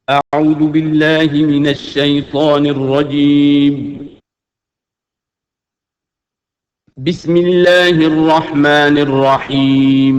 أعوذ بالله من الشيطان الرجيم. بسم الله الرحمن الرحيم.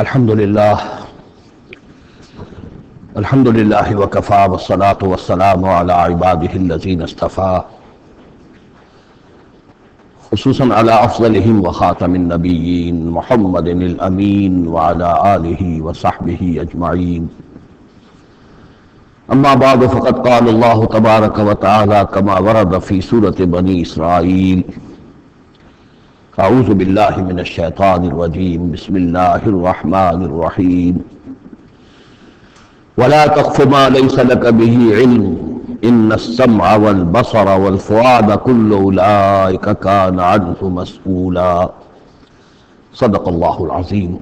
الحمد لله وكفى والصلاة والسلام على عباده الذين اصطفى خصوصا على أفضلهم وخاتم النبيين محمد الأمين وعلى آله وصحبه أجمعين. أما بعد فقد قال الله تبارك وتعالى كما ورد في سورة بني إسرائيل: أعوذ بالله من الشيطان الرجيم بسم الله الرحمن الرحيم ولا تقف ما ليس لك به علم إن السمع والبصر والفؤاد كل أولئك كان عنه مسؤولا. صدق الله العظيم.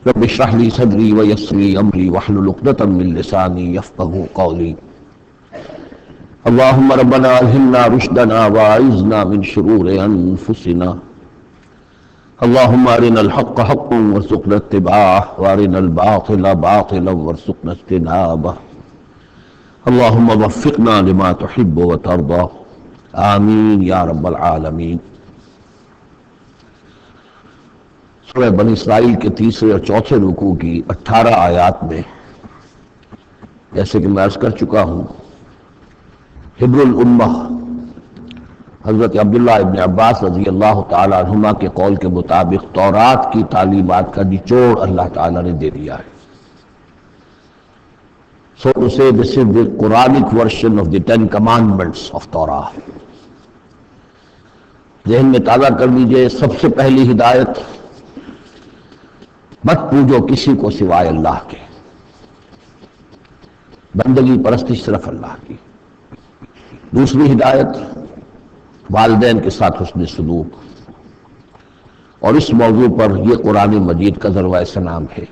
رب اشرح لي صدري ويسر لي أمري واحلل عقدة من لساني يفقهوا قولي. اللهم ربنا ألهمنا رشدنا وأعذنا من شرور أنفسنا. اللهم أرنا الحق حقا وارزقنا اتباعه وأرنا الباطل باطلا وارزقنا اجتنابه. اللهم وفقنا لما تحب وترضى آمین یا رب العالمین. سورہ بنی اسرائیل کے تیسرے اور چوتھے رکوع کی 18 آیات میں جیسے کہ میں عرض کر چکا ہوں، حبر الامہ حضرت عبداللہ ابن عباس رضی اللہ تعالی عنہما کے قول کے مطابق تورات کی تعلیمات کا نچوڑ اللہ تعالی نے دے دیا ہے. So to say, this is the Quranic version of the 10 commandments of Torah. ذہن میں تازہ کر لیجئے، سب سے پہلی ہدایت: مت پوجو کسی کو سوائے اللہ کے، بندگی پرستش صرف اللہ کی. دوسری ہدایت: والدین کے ساتھ حسن سلوک، اور اس موضوع پر یہ قرآن مجید کا ذروۂ سنام ہے.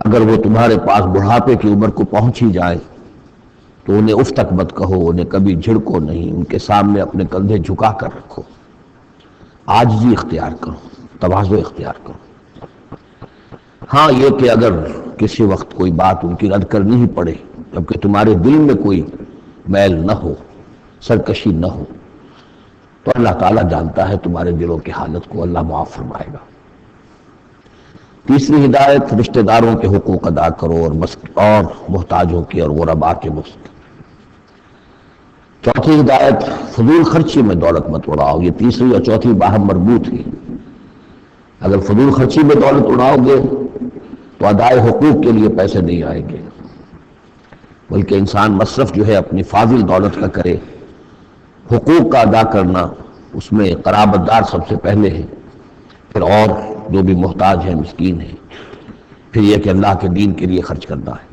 اگر وہ تمہارے پاس بڑھاپے کی عمر کو پہنچ ہی جائیں تو انہیں اف تک مت کہو، انہیں کبھی جھڑکو نہیں، ان کے سامنے اپنے کندھے جھکا کر رکھو، عاجزی اختیار کرو، تواضع اختیار کرو. ہاں یہ کہ اگر کسی وقت کوئی بات ان کی رد کرنی ہی پڑے جبکہ تمہارے دل میں کوئی میل نہ ہو، سرکشی نہ ہو، تو اللہ تعالیٰ جانتا ہے تمہارے دلوں کی حالت کو، اللہ معاف فرمائے گا. تیسری ہدایت: رشتہ داروں کے حقوق ادا کرو اور محتاجوں کے اور غرباء کے مفت. چوتھی ہدایت: فضول خرچی میں دولت مت اڑاؤ. یہ تیسری اور چوتھی باہم مربوط ہے. اگر فضول خرچی میں دولت اڑاؤ گے تو ادائے حقوق کے لیے پیسے نہیں آئیں گے، بلکہ انسان مصرف جو ہے اپنی فاضل دولت کا کرے. حقوق کا ادا کرنا، اس میں قرابت دار سب سے پہلے ہے، پھر اور جو بھی محتاج ہیں، مسکین ہیں، پھر یہ کہ اللہ کے دین کے لیے خرچ کرنا ہے.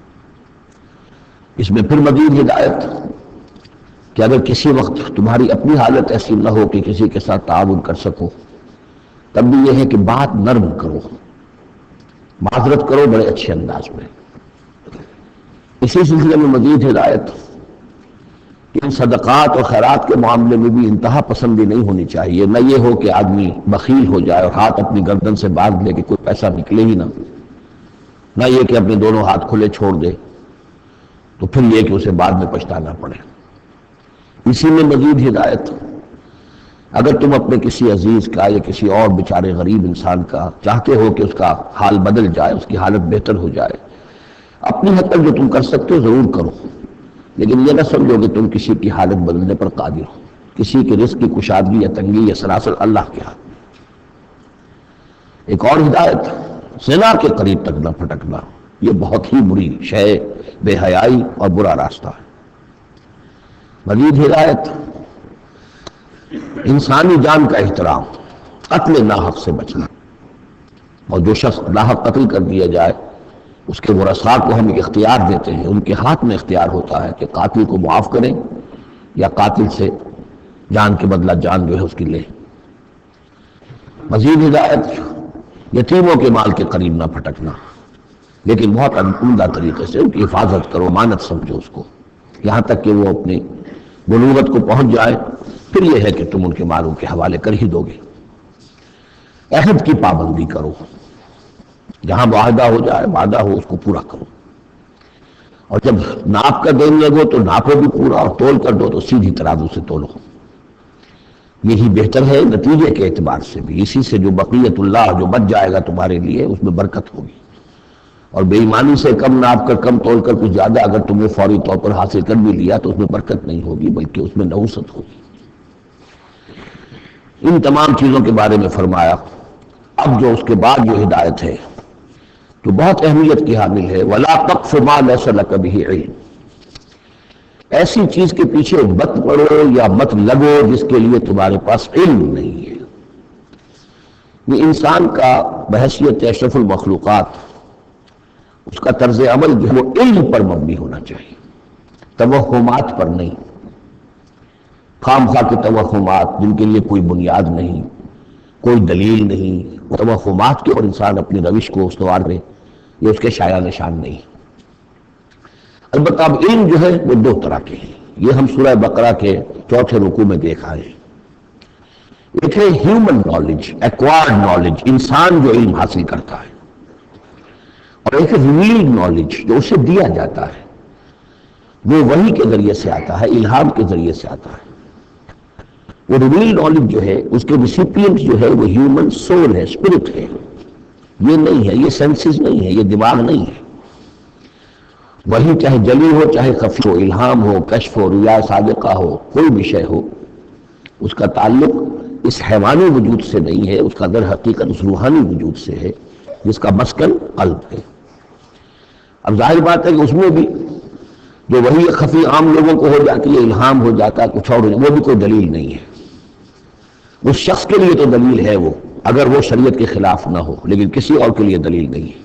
اس میں پھر مزید ہدایت کہ اگر کسی وقت تمہاری اپنی حالت ایسی نہ ہو کہ کسی کے ساتھ تعاون کر سکو، تب بھی یہ ہے کہ بات نرم کرو، معذرت کرو بڑے اچھے انداز میں. اسی سلسلے میں مزید ہدایت کہ ان صدقات اور خیرات کے معاملے میں بھی انتہا پسندی نہیں ہونی چاہیے. نہ یہ ہو کہ آدمی بخیل ہو جائے اور ہاتھ اپنی گردن سے باندھ لے کہ کوئی پیسہ نکلے ہی نہ یہ کہ اپنے دونوں ہاتھ کھلے چھوڑ دے تو پھر یہ کہ اسے بعد میں پچھتانا پڑے. اسی میں مزید ہدایت: اگر تم اپنے کسی عزیز کا یا کسی اور بیچارے غریب انسان کا چاہتے ہو کہ اس کا حال بدل جائے، اس کی حالت بہتر ہو جائے، اپنی حد تک جو تم کر سکتے ہو ضرور کرو، لیکن یہ نہ سمجھو کہ تم کسی کی حالت بدلنے پر قادر ہو. کسی کے رزق کی کشادگی یا تنگی یا سراسر اللہ کے ہاتھ. ایک اور ہدایت: زنا کے قریب تک نہ پھٹکنا. یہ بہت ہی بری شے، بے حیائی اور برا راستہ ہے. مزید ہدایت: انسانی جان کا احترام، قتل ناحق سے بچنا، اور جو شخص ناحق قتل کر دیا جائے اس کے ورثاء کو ہم اختیار دیتے ہیں، ان کے ہاتھ میں اختیار ہوتا ہے کہ قاتل کو معاف کریں یا قاتل سے جان کے بدلہ جان جو ہے اس کی لیں۔ مزید ہدایت، یتیموں کے مال کے قریب نہ پھٹکنا، لیکن بہت عمدہ طریقے سے ان کی حفاظت کرو، امانت سمجھو اس کو، یہاں تک کہ وہ اپنی بلوغت کو پہنچ جائے، پھر یہ ہے کہ تم ان کے مالوں کے حوالے کر ہی دو گے۔ عہد کی پابندی کرو، جہاں معاہدہ ہو جائے، وعدہ ہو، اس کو پورا کرو، اور جب ناپ کر دینے لگو تو ناپو بھی پورا، اور تول کر دو تو سیدھی ترازو سے تولو۔ یہی بہتر ہے نتیجے کے اعتبار سے بھی، اسی سے جو بقیت اللہ جو بچ جائے گا تمہارے لیے اس میں برکت ہوگی، اور بے ایمانی سے کم ناپ کر کم تول کر کچھ زیادہ اگر تم نے فوری طور پر حاصل کر بھی لیا تو اس میں برکت نہیں ہوگی بلکہ اس میں نحوست ہوگی۔ ان تمام چیزوں کے بارے میں فرمایا۔ اب جو اس کے بعد جو ہدایت ہے جو بہت اہمیت کی حامل ہے، وَلَا تَقْفُ مَا لَيْسَ لَكَ بِهِ عِلْمٌ، ایسی چیز کے پیچھے مت پڑو یا مت لگو جس کے لیے تمہارے پاس علم نہیں ہے۔ یہ انسان کا بحیثیت اشرف المخلوقات اس کا طرز عمل جو ہے وہ علم پر مبنی ہونا چاہیے، توہمات پر نہیں، خام خواہ کے توہمات جن کے لیے کوئی بنیاد نہیں، کوئی دلیل نہیں، توہمات کے اور انسان اپنی روش کو استوار کرے، یہ اس کے شایع نشان نہیں۔ البتہ اب علم جو ہے وہ دو طرح کے ہیں، یہ ہم سورہ بقرہ کے 4 رکوع میں دیکھ آئے ہیں۔ ایک ہے ہیومن نالج، ایکوائرڈ نالج، انسان جو علم حاصل کرتا ہے، اور ایک ہے ریویلڈ نالج جو اسے دیا جاتا ہے، وہ وحی کے ذریعے سے آتا ہے، الہام کے ذریعے سے آتا ہے۔ وہ ریویلڈ نالج جو ہے اس کے ریسیپینٹ جو ہے وہ ہیومن سول ہے، اسپرٹ ہے، یہ نہیں ہے، یہ سینسز نہیں ہے، یہ دماغ نہیں ہے۔ وہی چاہے جلی ہو چاہے خفی ہو، الہام ہو، کشف ہو، رؤیا صادقہ ہو، کوئی بھی شے ہو، اس کا تعلق اس حیوانی وجود سے نہیں ہے، اس کا در حقیقت اس روحانی وجود سے ہے جس کا مسکن قلب ہے۔ اب ظاہر بات ہے کہ اس میں بھی جو وہی خفی عام لوگوں کو ہو جاتی ہے، الہام ہو جاتا ہے، کچھ اور وہ بھی کوئی دلیل نہیں ہے۔ اس شخص کے لیے تو دلیل ہے وہ، اگر وہ شریعت کے خلاف نہ ہو، لیکن کسی اور کے لیے دلیل نہیں ہے۔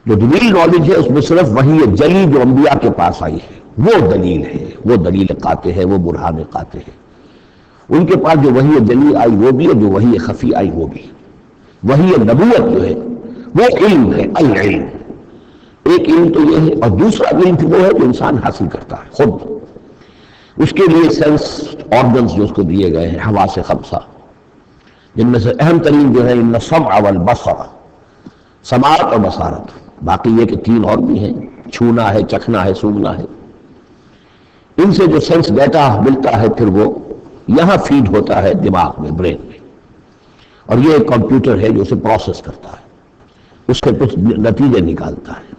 جو دلیل نالج ہے اس میں صرف وہی جلی جو انبیاء کے پاس آئی ہے وہ دلیل ہے، وہ دلیل قاطع ہے، وہ برہان قاطع ہے۔ ان کے پاس جو وہی جلی آئی وہ بھی ہے، جو وہی خفی آئی وہ بھی۔ وہی نبوت جو ہے وہ علم ہے، العلم۔ ایک علم تو یہ ہے، اور دوسرا علم وہ ہے جو انسان حاصل کرتا ہے خود۔ اس کے لیے سینس آرگنز جو اس کو دیے گئے ہیں، حواس خمسہ، جن میں سے اہم ترین جو ہے ان السمع والبصر، سماعت اور بصارت، باقی یہ کہ 3 اور بھی ہیں، چھونا ہے، چکھنا ہے، سونگنا ہے۔ ان سے جو سینس ڈیٹا ملتا ہے پھر وہ یہاں فیڈ ہوتا ہے دماغ میں، برین میں، اور یہ ایک کمپیوٹر ہے جو اسے پروسیس کرتا ہے، اس سے کچھ نتیجے نکالتا ہے۔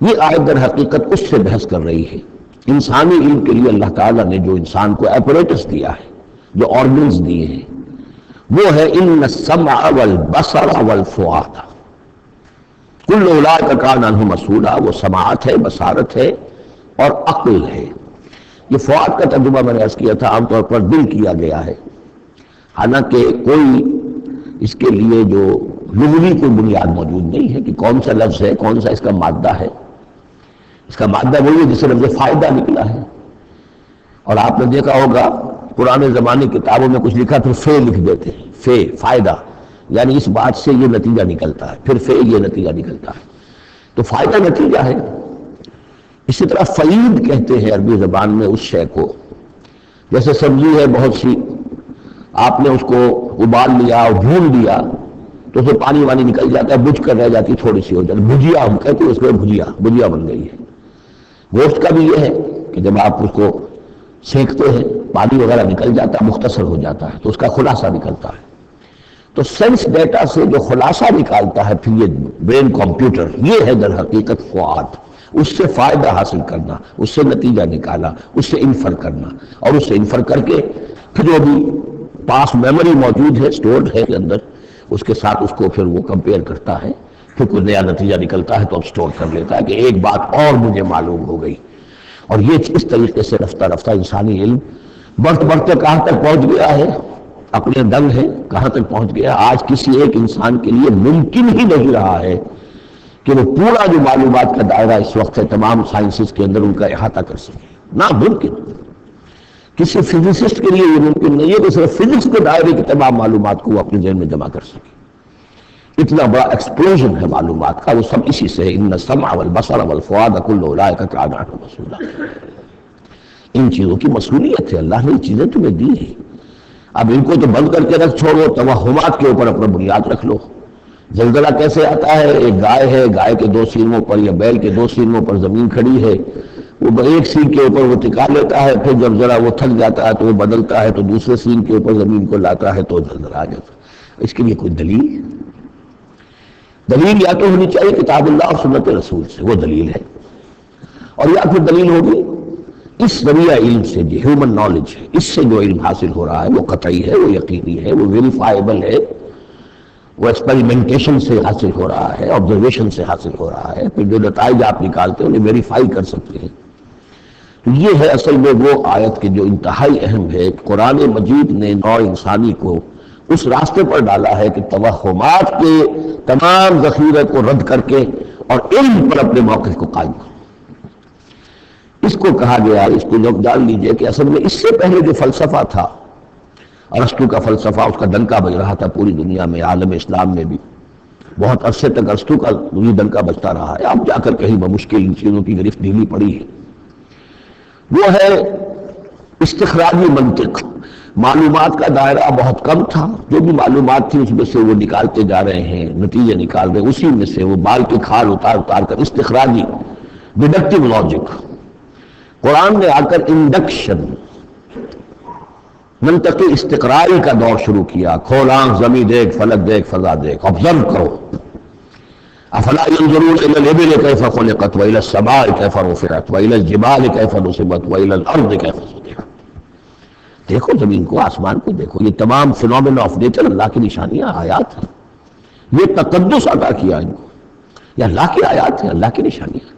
یہ آیت در حقیقت اس سے بحث کر رہی ہے۔ انسانی علم کے لیے اللہ تعالیٰ نے جو انسان کو ایپریٹس دیا ہے، جو آرگنز دیے ہیں، وہ ہے ان السمع والبصر والفؤاد، کل اولئک کان عنہ مسئولا۔ وہ سماعت ہے، بصارت ہے اور عقل ہے۔ یہ فؤاد کا ترجمہ میں نے عرض کیا تھا، عام طور پر دل کیا گیا ہے، حالانکہ کوئی اس کے لیے جو لغوی کوئی بنیاد موجود نہیں ہے کہ کون سا لفظ ہے، کون سا اس کا مادہ ہے۔ اس کا مادہ وہی ہے جس سے لفظ فائدہ نکلا ہے، اور آپ نے دیکھا ہوگا پرانے زمانے کتابوں میں کچھ لکھا تو فے لکھ دیتے ہیں، فے فائدہ، یعنی اس بات سے یہ نتیجہ نکلتا ہے، پھر فے یہ نتیجہ نکلتا ہے، تو فائدہ نتیجہ ہے۔ اسی طرح فعید کہتے ہیں عربی زبان میں اس شے کو، جیسے سبزی ہے بہت سی، آپ نے اس کو ابال لیا اور بھون لیا تو اس میں پانی وانی نکل جاتا ہے، بجھ کر رہ جاتی تھوڑی سی ہو جاتی، بھجیا ہم کہتے ہیں، اس میں بھجیا بن گئی ہے۔ گوشت کا بھی یہ ہے کہ جب آپ اس کو سینکتے ہیں پانی وغیرہ نکل جاتا ہے، مختصر ہو جاتا ہے تو اس کا خلاصہ نکلتا ہے۔ تو سینس ڈیٹا سے جو خلاصہ نکالتا ہے پھر یہ برین کمپیوٹر، یہ ہے در حقیقت فؤاد۔ اس سے فائدہ حاصل کرنا، اس سے نتیجہ نکالا، اس سے انفر کرنا، اور اس سے انفر کر کے پھر جو بھی پاس میموری موجود ہے، سٹورڈ ہے کے اندر، اس کے ساتھ اس کو پھر وہ کمپیئر کرتا ہے، پھر کوئی نیا نتیجہ نکلتا ہے تو اب سٹور کر لیتا ہے کہ ایک بات اور مجھے معلوم ہو گئی۔ اور یہ اس طریقے سے رفتہ رفتہ انسانی علم بڑھتے بڑھتے کہاں تک پہنچ گیا ہے، اپنے دنگ ہے کہاں تک پہنچ گیا۔ آج کسی ایک انسان کے لیے ممکن ہی نہیں رہا ہے کہ وہ پورا جو معلومات کا دائرہ اس وقت ہے تمام سائنسز کے اندر ان کا احاطہ کر سکے. ناممکن. کسی فزسسٹ کے لیے یہ ممکن نہیں ہے کہ صرف فزکس کے دائرے کی تمام معلومات کو وہ اپنے ذہن میں جمع کر سکے. اتنا بڑا ایکسپلوژن ہے معلومات کا، وہ سب اسی سے ہے. ان السمع والبصر والفؤاد کل اولئک کان عنہ مسئولا. ان چیزوں کی مسئولیت ہے، اللہ نے یہ چیزیں تمہیں دی ہیں. اب ان کو تو بند کر کے رکھ چھوڑو، توہمات کے اوپر اپنا بنیاد رکھ لو. زلزلہ کیسے آتا ہے؟ ایک گائے ہے، گائے کے 2 سینگوں پر یا بیل کے 2 سینگوں پر زمین کھڑی ہے، وہ ایک سینگ کے اوپر وہ ٹکا لیتا ہے، پھر جب ذرا وہ تھک جاتا ہے تو وہ بدلتا ہے تو دوسرے سینگ کے اوپر زمین کو لاتا ہے تو زلزلہ آ جاتا ہے. اس کے لیے کوئی دلیل یا تو ہونی چاہیے کتاب اللہ اور سنت رسول سے، وہ دلیل ہے. اور یا پھر دلیل ہوگی اس ذریعہ علم سے، جو ہیومن نالج ہے، اس سے جو علم حاصل ہو رہا ہے وہ قطعی ہے، وہ یقینی ہے، وہ ویریفائبل ہے، وہ ایکسپیریمنٹیشن سے حاصل ہو رہا ہے، آبزرویشن سے حاصل ہو رہا ہے. پھر جو نتائج آپ نکالتے ہیں انہیں ویریفائی کر سکتے ہیں. تو یہ ہے اصل میں وہ آیت کے جو انتہائی اہم ہے. قرآن مجید نے نوع انسانی کو اس راستے پر ڈالا ہے کہ توہمات کے تمام ذخیرے کو رد کر کے اور علم پر اپنے موقف کو قائم کرو. اس کو کہا گیا، اس کو لوگ جان لیجئے کہ اصل میں اس سے پہلے جو فلسفہ تھا، ارسطو کا فلسفہ، اس کا ڈنکا بج رہا تھا پوری دنیا میں، عالم اسلام میں بھی بہت عرصے تک ارسطو کا یہ ڈنکا بجتا رہا ہے. اب جا کر کہیں بمشکل ان چیزوں کی گرفت ڈھیلی پڑی ہے. وہ ہے استخراجی منطق. معلومات کا دائرہ بہت کم تھا، جو بھی معلومات تھی اس میں سے وہ نکالتے جا رہے ہیں، نتیجے نکال رہے ہیں، اسی میں سے وہ بال کی کھال اتار کر استخراجی ڈیڈکٹیو لاجک. قرآن نے آ کر انڈکشن، منطقی استقرائی کا دور شروع کیا. کھول آنکھ، زمین دیکھ، فلک دیکھ، فضا دیکھ، آبزرو کرو. افلا ينظرون الى الابل كيف خلقت والى السماء كيف رفعت والى الجبال كيف نصبت والى الارض كيف سطحت. دیکھو زمین کو، آسمان کو دیکھو. یہ تمام فینومینا آف نیچر اللہ کی نشانیاں، آیات ہیں. یہ تقدس عطا کیا ان کو، یہ اللہ کی آیات ہیں، اللہ کی نشانیاں.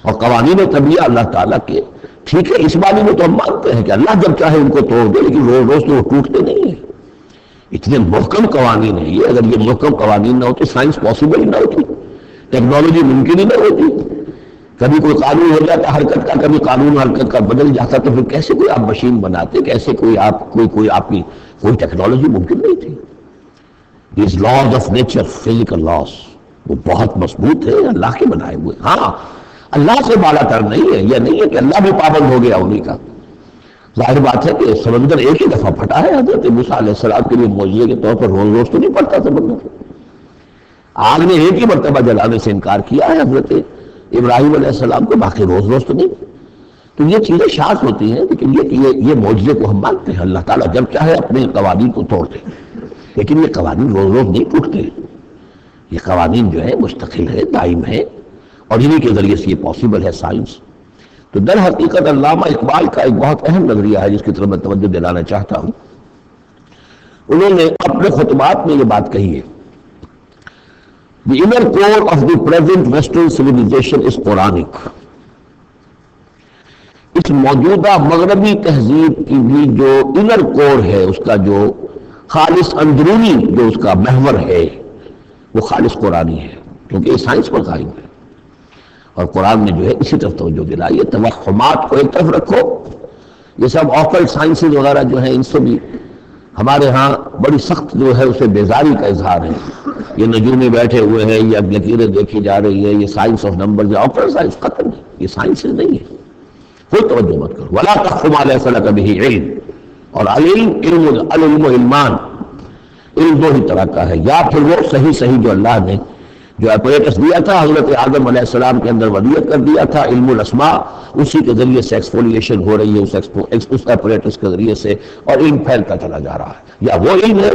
اور قوانین طبیعہ اللہ تعالیٰ کے، ٹھیک ہے اس بارے میں تو ہم مانتے ہیں کہ اللہ جب چاہے ان کو توڑ دے، لیکن روز روز تو وہ ٹوٹتے نہیں ہیں. اتنے محکم قوانین ہیں یہ. اگر یہ محکم قوانین نہ ہوتے سائنس پاسبل ہی نہ ہوتی، ٹیکنالوجی ممکن ہی نہ ہوتی. کبھی کوئی قانون ہو جاتا حرکت کا، کبھی قانون حرکت کا بدل جاتا، تو پھر کیسے کوئی آپ مشین بناتے، کیسے کوئی آپ کوئی آپ کی کوئی ٹیکنالوجی ممکن نہیں تھی. These laws of nature, physical laws, وہ بہت مضبوط ہے، اللہ کے بنائے ہوئے. ہاں اللہ سے بالا تر نہیں ہے. یہ نہیں ہے کہ اللہ بھی پابند ہو گیا انہی کا. ظاہر بات ہے کہ سمندر ایک ہی دفعہ پھٹا ہے. حضرت موسیٰ علیہ السلام کے لیے معجزے کے طور پر روز روز تو نہیں پھٹتا سمندر. آگ نے ایک ہی مرتبہ جلانے سے انکار کیا ہے حضرت ابراہیم علیہ السلام کو، باقی روز روز تو نہیں. تو یہ چیزیں شاذ ہوتی ہیں، لیکن یہ معجزے کو ہم مانتے ہیں. اللہ تعالیٰ جب چاہے اپنے قوانین کو توڑتے ہیں، لیکن یہ قوانین روز روز نہیں ٹوٹتے. یہ قوانین جو ہے مستقل ہے، دائم ہے، اور انہی کے ذریعے سے یہ پاسبل ہے سائنس. تو در حقیقت علامہ اقبال کا ایک بہت اہم نظریہ ہے جس کی طرف میں توجہ دلانا چاہتا ہوں. انہوں نے اپنے خطبات میں یہ بات کہی ہے: The inner core of the present Western civilization is Quranic. اس موجودہ مغربی تہذیب کی بھی جو انر کور ہے، اس کا جو خالص اندرونی جو اس کا محور ہے، وہ خالص قرآنی ہے، کیونکہ یہ سائنس پر قائم ہے. اور قرآن نے جو ہے اسی طرف توجہ دلائی ہے. توہمات کو ایک طرف رکھو. یہ سب آکلٹ سائنسز وغیرہ جو ہیں، ان سے بھی ہمارے ہاں بڑی سخت جو ہے اسے بیزاری کا اظہار ہے. یہ نجومی بیٹھے ہوئے ہیں، یہ لکیریں دیکھی جا رہی ہے، یہ سائنس آف نمبر، یہ آکلٹ سائنس ختم ہے. یہ سائنس نہیں ہے. کوئی توجہ مت کرو. وَلَا تَقْفُ مَا لَيْسَ لَكَ بِهِ عِلْمٌ. اور العلم علمان، علم دو ہی طرح کا ہے. یا پھر وہ صحیح جو اللہ نے جو اپریٹس دیا تھا، حضرت آدم علیہ السلام کے اندر ولیت کر دیا تھا، علم الاسماء، اسی کے ذریعے سے ایکسفولیشن ہو رہی ہے اس اپریٹس کے ذریعے سے، اور علم پھیلتا چلا جا رہا ہے. یا وہ علم ہے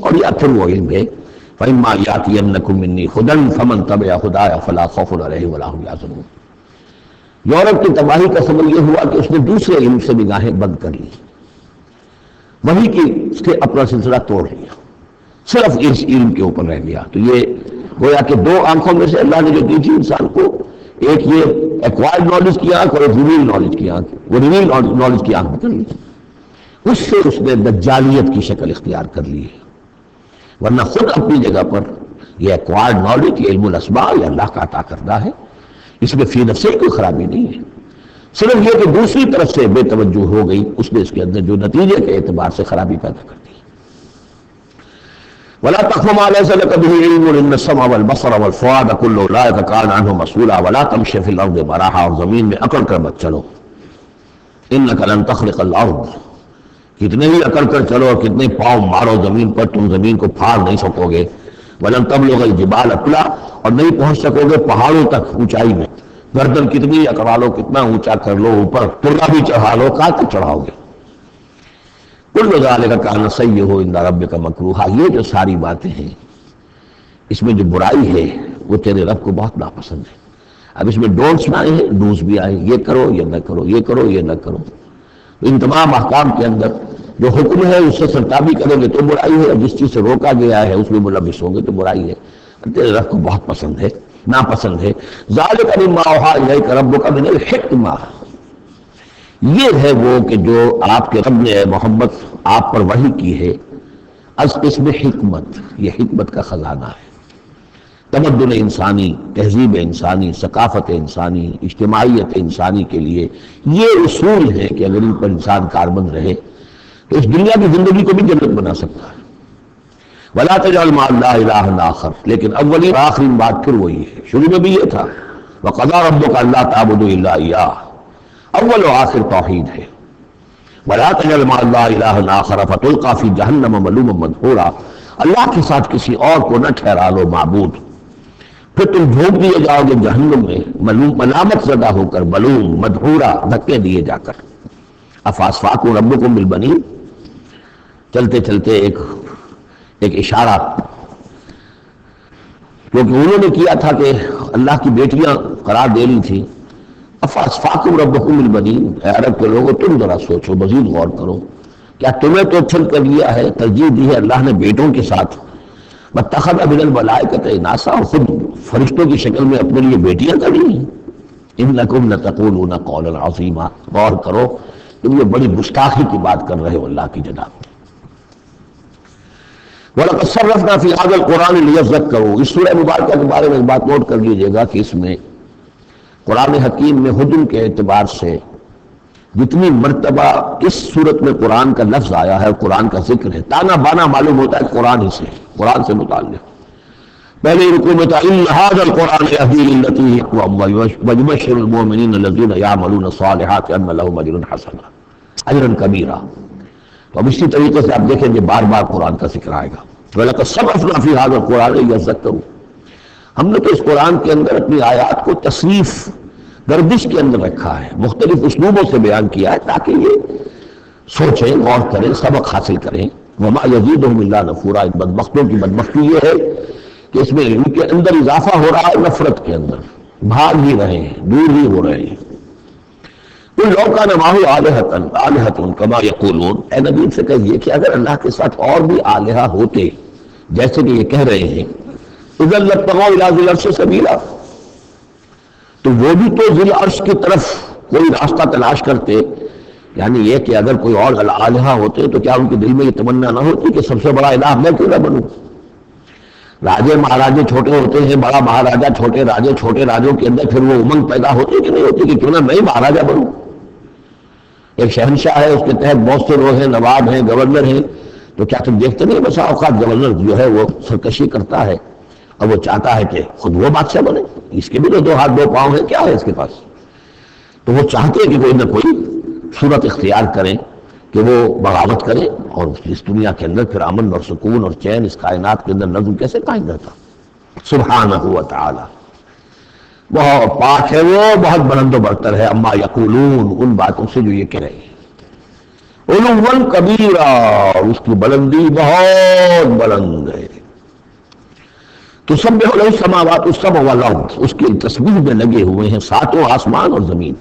اور یا پھر وہ علم ہے. فَإِمَّا يَأْتِيَنَّكُم مِّنِّي هُدًى فَمَن تَبِعَ هُدَايَ فَلَا خَوْفٌ عَلَيْهِمْ وَلَا هُمْ يَحْزَنُونَ. یورپ کی تباہی کا سبب یہ ہوا کہ اس نے دوسرے علم سے نگاہیں بند کر لی، وہی کی اس کے اپنا سلسلہ توڑ لیا، صرف اس علم کے اوپر رہ گیا. تو یہ گویا کہ دو آنکھوں میں سے اللہ نے جو دی تھی انسان کو، ایک یہ ایکوائرڈ نالج کی آنکھ اور ایک ریویل نالج کی آنکھ. وہ ریویل نالج کی آنکھ کر لی، اس سے اس نے دجالیت کی شکل اختیار کر لی ہے. ورنہ خود اپنی جگہ پر یہ ایکوائرڈ نالج، یہ علم الاسماء، یہ اللہ کا عطا کردہ ہے، اس میں فی نفس کوئی خرابی نہیں ہے، صرف یہ کہ دوسری طرف سے بے توجہ ہو گئی، اس نے اس کے اندر جو نتیجے کے اعتبار سے خرابی پیدا کر دی۔ ولا تقف ما ليس لك به علم ان السمع والبصر والفؤاد كل اولئك كان عنه مسؤولا ولا تمشي في الارض مراحا، اور زمین میں اکڑ کر مت چلو، انك لن تخرق الارض، کتنے ہی اکڑ کر چلو اور کتنے پاؤں مارو زمین پر، تم زمین کو پھاڑ نہیں سکو گے، ولن تبلغ الجبال طولا، اور نہیں پہنچ سکو گے پہاڑوں تک اونچائی میں، گردن کتنی اکڑا لو، کتنا اونچا کر لو، اوپر ترا بھی چڑھا لو، کہاں تک چڑھاؤ گے؟ کل ذالک کان سیئہ عند ربک مکروہا، یہ جو ساری باتیں ہیں اس میں جو برائی ہے وہ تیرے رب کو بہت ناپسند ہے۔ اب اس میں ڈونٹس میں آئے ہیں، ڈوز بھی آئے، یہ کرو یہ نہ کرو، یہ کرو یہ نہ کرو، ان تمام احکام کے اندر جو حکم ہے اس سے سرتابی کرو گے تو برائی ہے، اور جس چیز سے روکا گیا ہے اس میں ملوث ہوں گے تو برائی ہے، تیرے رب کو بہت پسند ہے، ناپسند ہے۔ ذالک مما اوحی الیک ربک من الحکمہ، یہ ہے وہ کہ جو آپ کے رب نے اے محمد آپ پر وحی کی ہے، از قسم حکمت، یہ حکمت کا خزانہ ہے، تمدن انسانی، تہذیب انسانی، ثقافت انسانی، اجتماعیت انسانی کے لیے یہ اصول ہے کہ اگر ان پر انسان کاربند رہے تو اس دنیا کی زندگی کو بھی جنت بنا سکتا ہے۔ ولا تجعل مع اللہ الہا آخر، لیکن اولین آخری بات پھر وہی ہے، شروع میں بھی یہ تھا وقضى ربک الا تعبدوا الا ایاہ، اول و آخر توحید ہے۔ ولا تجعل مع اللہ الہا آخر فتلقى فی جہنم ملوما مدحورا، اللہ کے ساتھ کسی اور کو نہ ٹھہرا لو معبود، پھر تم جھونک دیے جاؤ گے جہنم میں ملوم، ملامت زدہ ہو کر، ملوم مدحورا، دھکے دیے جا کر۔ افاصفاکم ربکم بالبنین، چلتے چلتے ایک اشارہ کیونکہ انہوں نے کیا تھا کہ اللہ کی بیٹیاں قرار دے لی تھی۔ افاصفاکم ربکم بالبنین، اے عرب کے لوگوں تم ذرا سوچو، مزید غور کرو، کیا تمہیں تو چھل کر لیا ہے، ترجیح دی ہے اللہ نے بیٹوں کے ساتھ، واتخذ من الملائکۃ اناسا، اور خود فرشتوں کی شکل میں اپنے لیے بیٹیاں کر لی ہیں۔ انکم لتقولون قولا عظیما، غور کرو تم یہ بڑی گستاخی کی بات کر رہے ہو اللہ کی جناب۔ وَلَقَدْ صَرَّفْنَا فِي هَذَا الْقُرْآنِ لِيَذَّكَّرُوا، اس سورہ مبارکہ کے بارے میں ایک بات نوٹ کر لیجیے گا کہ اس میں قرآن حکیم میں ہجوم کے اعتبار سے جتنی مرتبہ اس صورت میں قرآن کا لفظ آیا ہے، قرآن کا ذکر ہے، تانا بانا معلوم ہوتا ہے قرآن ہی سے، قرآن سے متعلق۔ پہلے رکوع میں تھا ان هذا القرآن يهدي للتي هي اقوم ويبشر المؤمنين الذين يعملون الصالحات ان لهم اجرا حسنا، اجرا کبیرا۔ تو اب اسی طریقے سے آپ دیکھیں کہ بار بار قرآن کا ذکر آئے گا۔ وَلَقَدْ صَرَّفْنَا فِي هَذَا الْقُرْآنِ لِيَذَّكَّرُوا، ہم نے تو اس قرآن کے اندر اپنی آیات کو تصریف گردش کے اندر رکھا ہے، مختلف اسلوبوں سے بیان کیا ہے تاکہ یہ سوچیں، غور کریں، سبق حاصل کریں۔ وَمَا يَزِيدُهُمْ إِلَّا نُفُورًا، ان بدبختوں کی بدبختی یہ ہے کہ اس میں ان کے اندر اضافہ ہو رہا ہے، نفرت کے اندر بھاگ ہی رہے ہیں، دور ہی ہو رہے ہیں۔ قُلْ لَوْ كَانَ مَعَهُ آلِهَةٌ كَمَا يَقُولُونَ، اے نبی سے کہیے کہ اگر اللہ کے ساتھ اور بھی آلہہ ہوتے جیسے کہ یہ کہہ رہے ہیں، اِذًا لَابْتَغَوْا إِلَىٰ ذِي الْعَرْشِ سَبِيلًا، تو وہ بھی تو ذی العرش کی طرف کوئی راستہ تلاش کرتے، یعنی یہ کہ اگر کوئی اور آلہہ ہوتے تو کیا ان کے دل میں یہ تمنا نہ ہوتی کہ سب سے بڑا الہ میں کیوں نہ بنوں؟ راجے مہاراجے چھوٹے ہوتے ہیں، بڑا مہاراجا چھوٹے راجے، چھوٹے راجوں کے اندر پھر وہ امنگ پیدا ہوتی کہ نہیں ہوتی کہ کیوں نہ میں ہی مہاراجا بنوں؟ ایک شہنشاہ ہے، اس کے تحت بہت سے لوگ ہیں، نواب ہیں، گورنر ہیں، تو کیا تم دیکھتے نہیں بسا اوقات گورنر جو ہے وہ سرکشی کرتا ہے اور وہ چاہتا ہے کہ خود وہ بادشاہ بنے، اس کے بھی تو دو ہاتھ دو پاؤں ہیں، کیا ہے اس کے پاس؟ تو وہ چاہتے ہیں کہ کوئی نہ کوئی صورت اختیار کریں کہ وہ بغاوت کرے، اور اس دنیا کے اندر پھر امن اور سکون اور چین، اس کائنات کے اندر نظم کیسے قائم رہتا؟ سبحانہ و تعالی، بہت پاک ہے وہ، بہت بلند و برتر ہے، اما یقولون، ان باتوں سے جو یہ کہہ رہے ہیں، علوا کبیرا، اس کی بلندی بہت بلند ہے۔ تسبح له السماوات السبع والارض، اس کی تسبیح میں لگے ہوئے ہیں ساتوں آسمان اور زمین،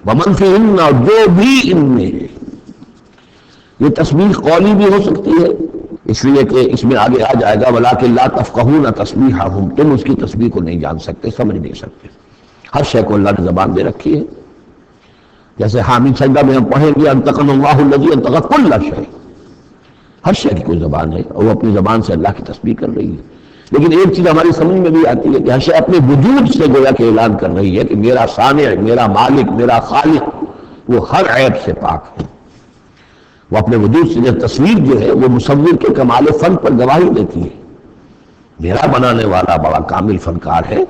ومن فیہن، جو بھی ان میں ہے۔ یہ تسبیح قولی بھی ہو سکتی ہے، اس لیے کہ اس میں آگے آ جائے گا وَلَٰكِن لَا تَفْقَهُونَ تَسْبِيحَهُمْ، تم اس کی تسبیح کو نہیں جان سکتے، سمجھ نہیں سکتے۔ ہر شے کو اللہ نے زبان دے رکھی ہے، جیسے حامد سجدہ میں ہم پڑھیں گے انطقنا اللہ الذی انطق کل شیء، ہر شے کی کوئی زبان ہے اور وہ اپنی زبان سے اللہ کی تسبیح کر رہی ہے۔ لیکن ایک چیز ہماری سمجھ میں بھی آتی ہے کہ اشیاء اپنے وجود سے گویا کہ اعلان کر رہی ہے کہ میرا صانع، میرا مالک، میرا خالق وہ ہر عیب سے پاک ہے. وہ اپنے وجود سے جو تصویر جو ہے وہ مصور کے کمال فن پر گواہی دیتی ہے. میرا بنانے والا بڑا کامل فنکار ہے.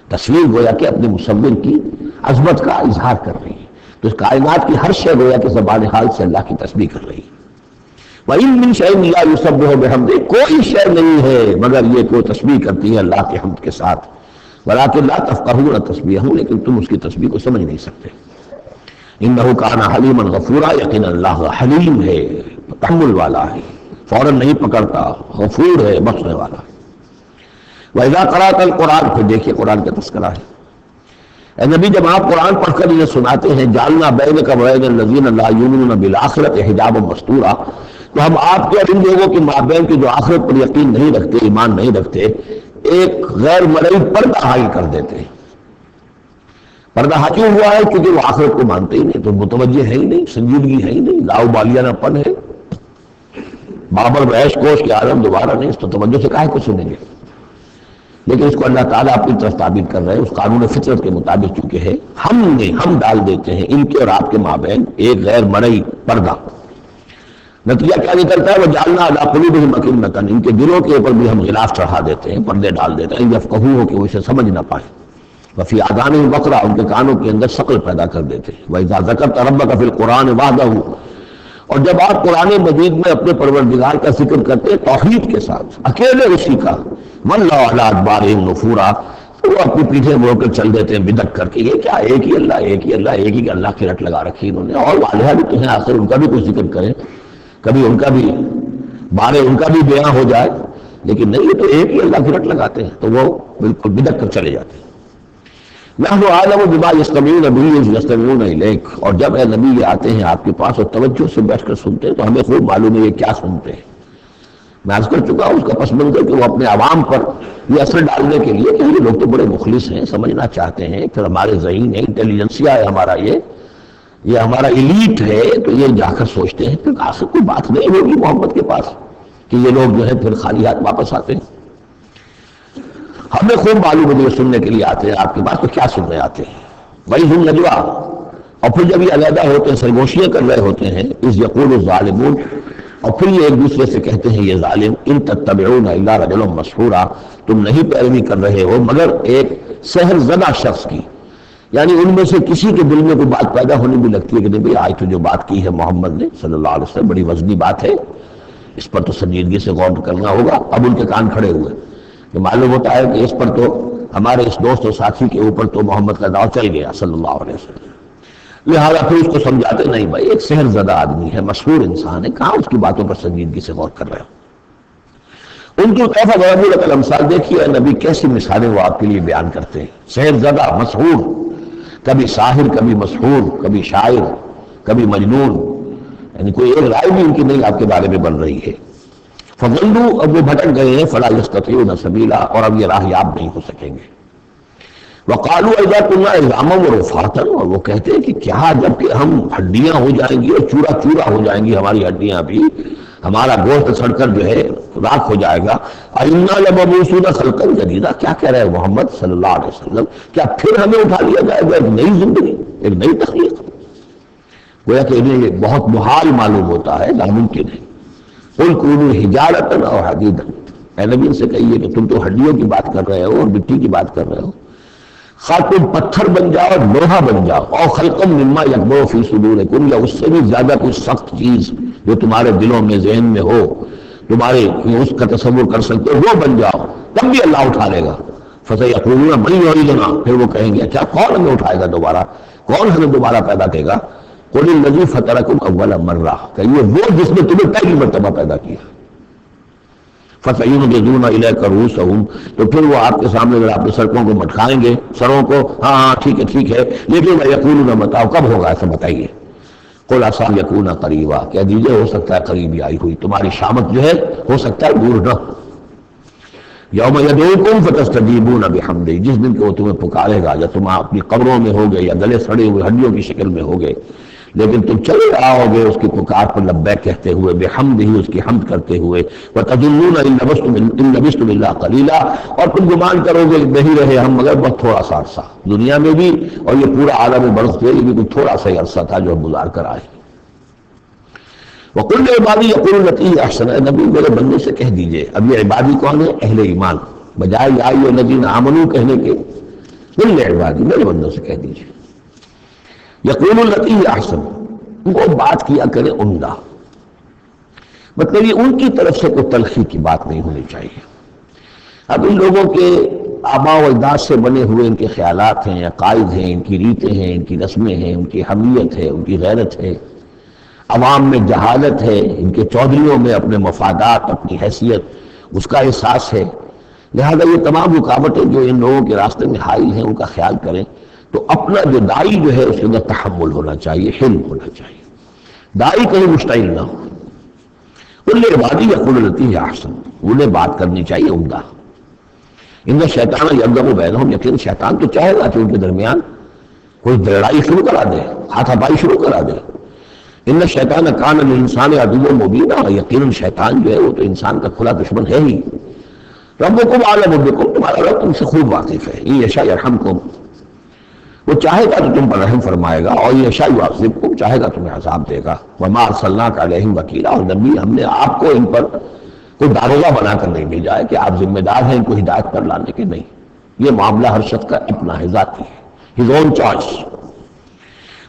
تصویر گویا کہ اپنے مصور کی عظمت کا اظہار کر رہی ہے. تو اس کائنات کی ہر شے گویا کہ زبان حال سے اللہ کی تسبیح کر رہی ہے. وَإِن مِّن شَيْءٍ لَّا يُسَبِّحُ بِحَمْدِهِ، کوئی شے نہیں ہے مگر یہ کوئی تسبیح کرتی ہے اللہ کے حمد کے ساتھ. وَلَٰكِن لَّا تَفْقَهُونَ تَسْبِيحَهُ، لیکن تم اس کی تسبیح کو سمجھ نہیں سکتے. إِنَّهُ كَانَ حَلِيمًا غَفُورًا، یقینا اللہ حلیم ہے، تحمل والا ہے، فوراً نہیں پکڑتا، غفور ہے، بخشنے والا ہے. وَإِذَا قَرَأْتَ الْقُرْآنَ، پھر دیکھیے قرآن کا تذکرہ ہے. اے نبی جب آپ قرآن پڑھ کر انہیں سناتے ہیں جعلنا بینک وبین الذین لا یؤمنون بالآخرۃ حجابا مستورا، تو ہم آپ کے اور ان لوگوں کے مابین کے جو آخرت پر یقین نہیں رکھتے، ایمان نہیں رکھتے، ایک غیر مرئی پردہ حائل کر دیتے ہیں. پردہ کیوں ہوا ہے؟ کیونکہ وہ آخرت کو مانتے ہی نہیں، تو متوجہ ہے ہی نہیں، سنجیدگی ہے ہی نہیں، لاؤ بالیانہ پن ہے، بابر عیش کوش کے عالم دوبارہ نہیں، اس تو توجہ سے کاہے کو سنیں گے. لیکن اس کو اللہ تعالیٰ اپنی طرف تعبیر کر رہے ہیں اس قانون فطرت کے مطابق، چونکہ ہے ہم ڈال دیتے ہیں ان کے اور آپ کے مابین ایک غیر مرئی پردہ. نتیجہ کیا نکلتا ہے؟ وَجَعَلْنَا عَلَىٰ قُلُوبِهِمْ أَكِنَّةً، ان کے دلوں کے اوپر بھی ہم غلاف چڑھا دیتے ہیں، پردے ڈال دیتے ہیں، یفقہوہ کہ وہ اسے سمجھ نہ پائیں. وَفِي آذَانِهِمْ وَقْرًا، ان کے کانوں کے اندر ثقل پیدا کر دیتے ہیں. وَإِذَا ذَكَرْتَ رَبَّكَ فِي الْقُرْآنِ وَحْدَهُ، اور جب آپ قرآن مجید میں اپنے پروردگار کا ذکر کرتے ہیں توحید کے ساتھ، اکیلے اسی کا، وَلَّوْا عَلَىٰ أَدْبَارِهِمْ نُفُورًا، تو وہ اپنی پیٹھیں موڑ کر چل دیتے ہیں بدک کر کے. یہ کیا ایک ہی اللہ، ایک ہی اللہ، ایک ہی اللہ کی رٹ لگا رکھی انہوں نے، اور والہا بھی تو ہیں، آخر ان کا بھی کچھ ذکر کریں، کبھی ان کا بھی بارے ان کا بھی بیان ہو جائے. لیکن نہیں، یہ تو ایک ہی اللہ کی رٹ لگاتے ہیں، تو وہ بالکل بدک کر چلے جاتے ہیں. نحن اعلم بما یستمعون به اذ یستمعون الیک، اور جب اے نبی یہ آتے ہیں آپ کے پاس اور توجہ سے بیٹھ کر سنتے ہیں تو ہمیں خوب معلوم ہے یہ کیا سنتے ہیں. میں عرض کر چکا ہوں اس کا پس منظر کہ وہ اپنے عوام پر یہ اثر ڈالنے کے لیے کہ یہ لوگ تو بڑے مخلص ہیں، سمجھنا چاہتے ہیں، پھر ہمارے ذہین ہے، انٹیلیجنسیا ہے ہمارا، یہ ہمارا ایلیٹ ہے، تو یہ جا کر سوچتے ہیں پھر آخر کوئی بات نہیں ہوگی محمد کے پاس کہ یہ لوگ جو ہے پھر خالی ہاتھ واپس آتے ہیں. ہمیں خوب معلوم ہے یہ سننے کے لیے آتے ہیں آپ کے پاس، تو کیا سننے آتے ہیں؟ وہی ہم نجوا، اور پھر جب یہ علیحدہ ہوتے ہیں، سرگوشیاں کر رہے ہوتے ہیں، اس یقول الظالمون، اور پھر یہ ایک دوسرے سے کہتے ہیں یہ ظالم، ان تتبعون الا رجلا مسحورا، تم نہیں پیروی کر رہے ہو مگر ایک سحر زدہ شخص کی. یعنی ان میں سے کسی کے دل میں کوئی بات پیدا ہونے بھی لگتی ہے کہ نہیں بھائی آج تو جو بات کی ہے محمد نے صلی اللہ علیہ وسلم بڑی وزنی بات ہے، اس پر تو سنجیدگی سے غور کرنا ہوگا. اب ان کے کان کھڑے ہوئے کہ معلوم ہوتا ہے کہ اس پر تو ہمارے اس دوست و ساتھی کے اوپر تو محمد کا داؤ چل گیا صلی اللہ علیہ وسلم. لہٰذا پھر اس کو سمجھاتے نہیں بھائی ایک سحر زدہ آدمی ہے، مسحور انسان ہے، کہاں اس کی باتوں پر سنجیدگی سے غور کر رہے ہو. ان کی طرف ضرب لک الامثال، دیکھیے نبی کیسی مثالیں وہ آپ کے لیے بیان کرتے ہیں. سحر زدہ، مسحور، کبھی ساحر، کبھی مسحور، کبھی شاعر، کبھی مجنون، یعنی کوئی ایک رائے بھی ان کی نہیں آپ کے بارے میں بن رہی ہے. فضلوا، اب وہ بھٹک گئے ہیں، فلا یستطیعون سبیلا، اور اب یہ راہ یاب نہیں ہو سکیں گے. وقالوا اذا كنا عظاما ورفاتا، اور وہ کہتے ہیں کہ کیا جب کہ ہم ہڈیاں ہو جائیں گی اور چورا چورا ہو جائیں گی ہماری ہڈیاں بھی، ہمارا گوشت سڑ کر جو ہے راکھ ہو جائے گا، انا لمبعوثون خلقا جدیدا، کیا کہہ رہے ہیں محمد صلی اللہ علیہ وسلم، کیا پھر ہمیں اٹھا لیا جائے گا ایک نئی زندگی، ایک نئی تخلیق؟ گویا کہ انہیں یہ بہت محال معلوم ہوتا ہے، ناممکن ہے. قل کونوا حجارۃ او حدیدا، اے نبی ان سے کہیے کہ تم تو ہڈیوں کی بات کر رہے ہو اور مٹی کی بات کر رہے ہو، خواہ تم پتھر بن جاؤ، لوہا بن جاؤ، اور خلقا مما یکبر فی صدورکم، یا اس سے بھی زیادہ کوئی سخت چیز جو تمہارے دلوں میں ذہن میں ہو، تمہارے اس کا تصور کر سکتے ہو، وہ بن جاؤ، تب بھی اللہ اٹھا لے گا. فسیقولون من یعیدنا، پھر وہ کہیں گے اچھا کون ہمیں اٹھائے گا دوبارہ، کون ہمیں دوبارہ پیدا کرے گا؟ قل الذی فطرکم اول مرہ، کہیے وہ جس نے تمہیں پہلی مرتبہ پیدا کیا. فَسَيُنْغِضُونَ إِلَيْكَ رُؤُوسَهُمْ، تو پھر وہ آپ کے سامنے اگر آپ کے سرکوں کو مٹکائیں گے، سروں کو، ہاں ٹھیک ہے، لیکن یقولون متى، کب ہوگا ایسا بتائیے. قُلْ عَسَىٰ أَن يَكُونَ قَرِيبًا، کہہ دیجیے ہو سکتا ہے قریبی آئی ہوئی تمہاری شامت جو ہے ہو سکتا ہے دور نہ. یوم یدعوکم فتستجیبون بحمدہ، جس دن کہ وہ تمہیں پکارے گا یا تم اپنی قبروں میں ہوگے یا گلے سڑے ہوئے ہڈیوں کی شکل میں ہوگے، لیکن تم چلے آؤ گے اس کی پکار پر لبیک کہتے ہوئے، بحمدہ اس کی حمد کرتے ہوئے، وتظنون ان لبثتم الا قلیلا، اور تم گمان کرو گے نہیں رہے ہم مگر بہت تھوڑا سا عرصہ دنیا میں بھی، اور یہ پورا عالم برزخ یہ بھی کوئی تھوڑا سا عرصہ تھا جو ہم گزار کر آئے۔ وقل عبادی یقولون التی ہی احسن، نبی میرے بندے سے کہہ دیجئے، اب یہ عبادی کون ہے؟ اہل ایمان، بجائے یا ایھا الذین آمنوا کہنے کے قل عبادی میرے بندوں سے کہہ دیجئے یقولون التی ہی احسن، وہ بات کیا کرے عمدہ، مطلب یہ ان کی طرف سے کوئی تلخی کی بات نہیں ہونی چاہیے۔ اب ان لوگوں کے آباء و اجداد سے بنے ہوئے ان کے خیالات ہیں، عقائد ہیں، ان کی ریتیں ہیں، ان کی رسمیں ہیں، ان کی حمیت ہے، ان کی غیرت ہے، عوام میں جہالت ہے، ان کے چودھریوں میں اپنے مفادات، اپنی حیثیت، اس کا احساس ہے، لہذا یہ تمام رکاوٹیں جو ان لوگوں کے راستے میں حائل ہیں ان کا خیال کریں تو اپنا جو دائی جو ہے اس کے اندر تحمل ہونا چاہیے، حلم ہونا چاہیے، دائی کہیں مشتعل نہ ہو۔ قل عبادی یقولون التی ہی احسن، انہیں بات کرنی چاہیے عمدہ۔ ان شیطان یلدغ بینہم، یقین شیطان تو چاہے گا کہ ان کے درمیان کوئی لڑائی شروع کرا دے، ہاتھا پائی شروع کرا دے۔ ان شیطان کان للانسان عدوا مبینا، یقیناً شیطان جو ہے وہ تو انسان کا کھلا دشمن ہے ہی۔ ربکم اعلم بکم، تمہارا رب تم سے خوب واقف ہے۔ ان یشاء یرحمکم، وہ چاہے گا تو تم پر رحم فرمائے گا، اور یشاء یعذبکم، چاہے گا تمہیں عذاب دے گا۔ وما ارسلناک علیہم وکیلا، اور نبی ہم نے آپ کو ان پر کوئی داروغہ بنا کر نہیں بھیجا ہے کہ آپ ذمہ دار ہیں ان کو ہدایت پر لانے کے، نہیں، یہ معاملہ ہر شخص کا اپنا ہے، ذاتی ہے، his own choice۔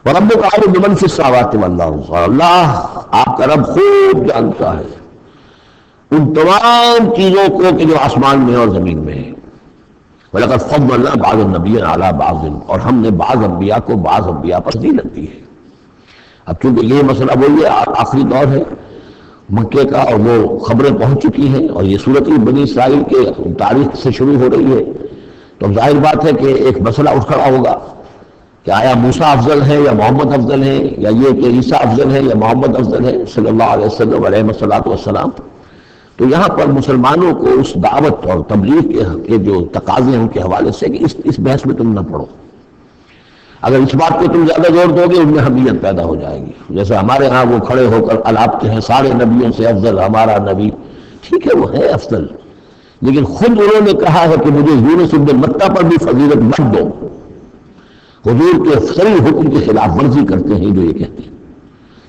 وَرَبُّكَ أَعْلَمُ بِمَنْ فِي السَّمَاوَاتِ وَالْأَرْضِ، اور اللہ آپ کا رب خوب جانتا ہے ان تمام چیزوں کو کہ جو آسمان میں اور زمین میں ہے۔ وَلَقَدْ فَضَّلْنَا بَعْضَ النَّبِيِّينَ عَلَىٰ بَعْضٍ، اور ہم نے بعض انبیاء کو بعض انبیاء پر فضیلت دی ہے۔ اب چونکہ یہ مسئلہ وہی ہے، آخری دور ہے مکے کا، اور وہ خبریں پہنچ چکی ہیں، اور یہ صورت بنی اسرائیل کے تاریخ سے شروع ہو رہی ہے، تو ظاہر بات ہے کہ ایک مسئلہ اٹھ کھڑا ہوگا کہ آیا موسیٰ افضل ہے یا محمد افضل ہے، یا یہ کہ عیسیٰ افضل ہے یا محمد افضل ہے صلی اللہ علیہ وسلم علیہ الصلوۃ والسلام۔ تو یہاں پر مسلمانوں کو اس دعوت اور تبلیغ کے جو تقاضے ہیں ان کے حوالے سے کہ اس بحث میں تم نہ پڑو، اگر اس بات کو تم زیادہ زور دو گے ان میں حمیت پیدا ہو جائے گی، جیسے ہمارے ہاں وہ کھڑے ہو کر الاپتے ہیں سارے نبیوں سے افضل ہمارا نبی، ٹھیک ہے وہ ہے افضل، لیکن خود انہوں نے کہا ہے کہ مجھے یونس بن متیٰ پر بھی فضیلت مت دو، حضور کے صریح حکم کی خلاف ورزی کرتے ہیں جو یہ کہتے ہیں،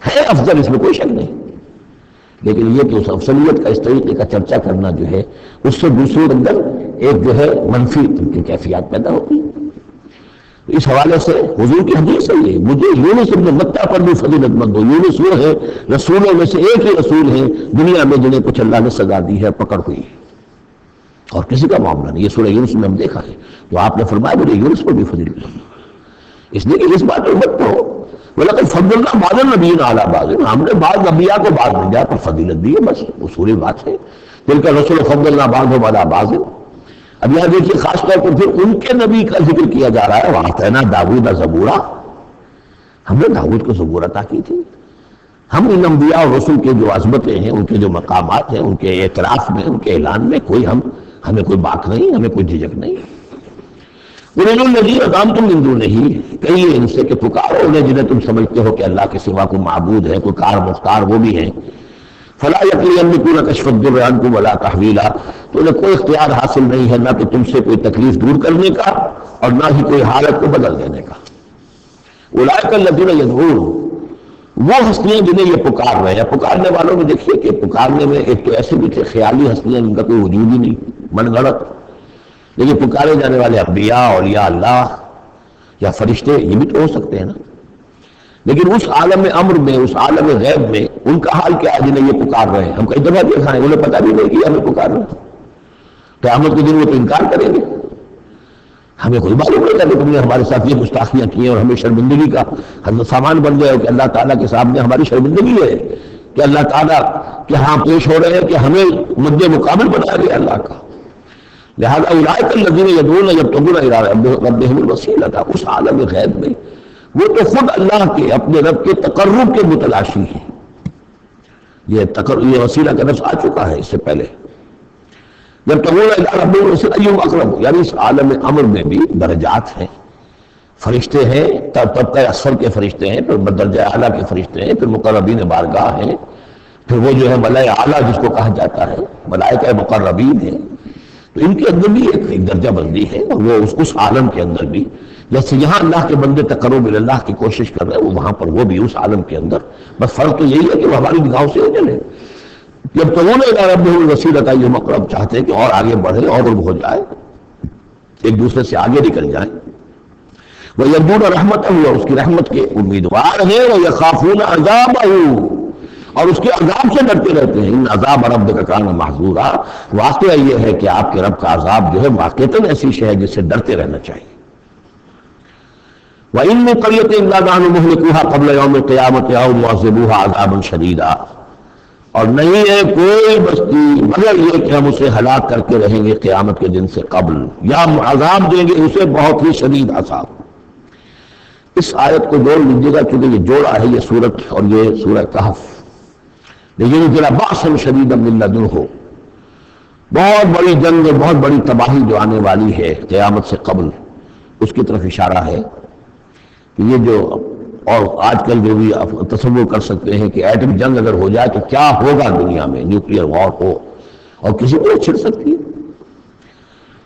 ہے افضل اس میں کوئی شک نہیں، لیکن یہ کہ اس افضلیت کا اس طریقے کا چرچا کرنا جو ہے اس سے دوسرے کے اندر ایک جو ہے منفی کی کیفیات پیدا ہوتی ہے۔ اس حوالے سے حضور کی حدیث ہے یہ، مجھے یونس بن متیٰ پر بھی فضیلت مت دو، یونس وہ ہے رسولوں میں سے ایک ہی رسول ہیں دنیا میں جنہیں کچھ اللہ نے سزا دی ہے، پکڑ ہوئی ہے، اور کسی کا معاملہ نہیں، یہ سورہ یونس میں ہم دیکھا ہے، تو آپ نے فرمایا مجھے یونس پر بھی فضیلت مت دو، اس لیے کہ اس بات پر مت ہو، وَلَقَدْ فَضَّلْنَا بَعْضَ النَّبِيِّينَ عَلَىٰ بَعْضٍ، ہم نے بعض انبیاء کو بعض انبیاء پر فضیلت دی ہے، بس اصولی بات ہے، تِلْكَ الرُّسُلُ فَضَّلْنَا بَعْضَهُمْ عَلَىٰ بَعْضٍ۔ اب یہاں دیکھیے خاص طور پر پھر ان کے نبی کا ذکر کیا جا رہا ہے، وَآتَيْنَا دَاوُودَ زَبُورًا، ہم نے داؤد کو زبور عطا کی تھی۔ ہم ان انبیاء اور رسول کے جو عظمتیں ہیں، ان کے جو مقامات ہیں، ان کے اعتراف میں، ان کے اعلان میں ہمیں کوئی باک نہیں، ہمیں کوئی جھجک نہیں۔ قُلِ الَّذِينَ زَعَمْتُم مِّن دُونِهِ، کہیے ان سے کہ پکارو انہیں جنہیں تم سمجھتے ہو کہ اللہ کے سوا کوئی معبود ہے، کوئی کار مختار وہ بھی ہیں۔ فَلَا يَمْلِكُونَ كَشْفَ الضُّرِّ عَنكُمْ وَلَا تَحْوِيلًا، تو انہیں کوئی اختیار حاصل نہیں ہے نہ کہ تم سے کوئی تکلیف دور کرنے کا اور نہ ہی کوئی حالت کو بدل دینے کا۔ أُولَٰئِكَ الَّذِينَ يَدْعُونَ، وہ ہستیاں جنہیں یہ پکار رہے ہیں، پکارنے والوں میں دیکھیے کہ پکارنے میں ایک تو ایسے بھی تھے خیالی ہستیاں جن کا کوئی وجود ہی نہیں، من گھڑت، لیکن پکارے جانے والے انبیاء، اولیاء اللہ یا فرشتے یہ بھی تو ہو سکتے ہیں نا، لیکن اس عالم امر میں، اس عالم غیب میں ان کا حال کیا ہے جنہیں یہ پکار رہے ہیں؟ ہم کئی دفعہ دیکھا ہے انہیں پتہ بھی نہیں کہ ہمیں پکار رہے ہیں، قیامت کے دن وہ تو انکار کریں گے، ہمیں کوئی معلوم نہیں تھا کہ تم نے ہمارے ساتھ یہ گستاخیاں کی ہیں اور ہمیں شرمندگی کا سامان بن گئے ہو کہ اللہ تعالیٰ کے سامنے ہماری شرمندگی ہے کہ اللہ تعالیٰ کے ہاں پیش ہو رہے ہیں کہ ہمیں مد مقابل بنایا گیا اللہ کا۔ لہذا اولئک الذین یدعون یبتغون الی ربہم الوسیلۃ، اس عالم غیب میں وہ تو خود اللہ کے اپنے رب کے تقرب کے متلاشی ہیں۔ یہ وسیلہ کا لفظ آ چکا ہے اس سے پہلے، یبتغون الی ربہم الوسیلۃ ایہم اقرب، یعنی اس عالم امر میں بھی درجات ہیں، فرشتے ہیں، طبقہ اسفل کے فرشتے ہیں، پھر درجہ اعلیٰ کے فرشتے ہیں، پھر مقربین بارگاہ ہیں، پھر وہ جو ہے ملائے اعلیٰ جس کو کہا جاتا ہے، ملائکہ مقربین ہیں. تو ان کے اندر بھی ایک درجہ بندی ہے، اور وہ اس عالم کے اندر بھی جیسے یہاں اللہ کے بندے تقرب اللہ کی کوشش کر رہے ہیں، وہاں پر وہ بھی اس عالم کے اندر. بس فرق تو یہی ہے کہ وہ ہماری نگاہوں سے نہ چلے. جب تو ربهم الوسیلۃ یہ مقرب چاہتے ہیں کہ اور آگے بڑھے اور ہو جائے، ایک دوسرے سے آگے نکل جائیں. وَيَرْجُونَ رَحْمَتَهُ اور اس کی رحمت کے امیدوار ہیں. وَيَخَافُونَ عَذَابَهُ اور اس کے عذاب سے ڈرتے رہتے ہیں. ان عذاب ربک کان محذورا، واقعہ یہ ہے کہ آپ کے رب کا عذاب جو ہے واقعتاً ایسی شے ہے جس سے ڈرتے رہنا چاہیے. وَإِن مِّن قَرْيَةٍ إِلَّا نَحْنُ مُهْلِكُوهَا قَبْلَ يَوْمِ الْقِيَامَةِ أَوْ مُعَذِّبُوهَا عَذَابًا شَدِيدًا، اور نہیں ہے کوئی بستی مگر یہ کہ ہم اسے ہلاک کر کے رہیں گے قیامت کے دن سے قبل، یا عذاب دیں گے اسے بہت ہی شدید عذاب. اس آیت کو جوڑ لیجیے گا کیونکہ یہ جوڑا ہے یہ سورت اور یہ سورہ کہف. لیکن ذرا بأسا شدیدا من لدنہ، بہت بڑی جنگ، بہت بڑی تباہی جو آنے والی ہے قیامت سے قبل، اس کی طرف اشارہ ہے. کہ یہ جو اور آج کل جو بھی آپ تصور کر سکتے ہیں کہ ایٹم جنگ اگر ہو جائے تو کیا ہوگا دنیا میں، نیوکلیئر وار ہو اور کسی کو چھڑ سکتی ہے.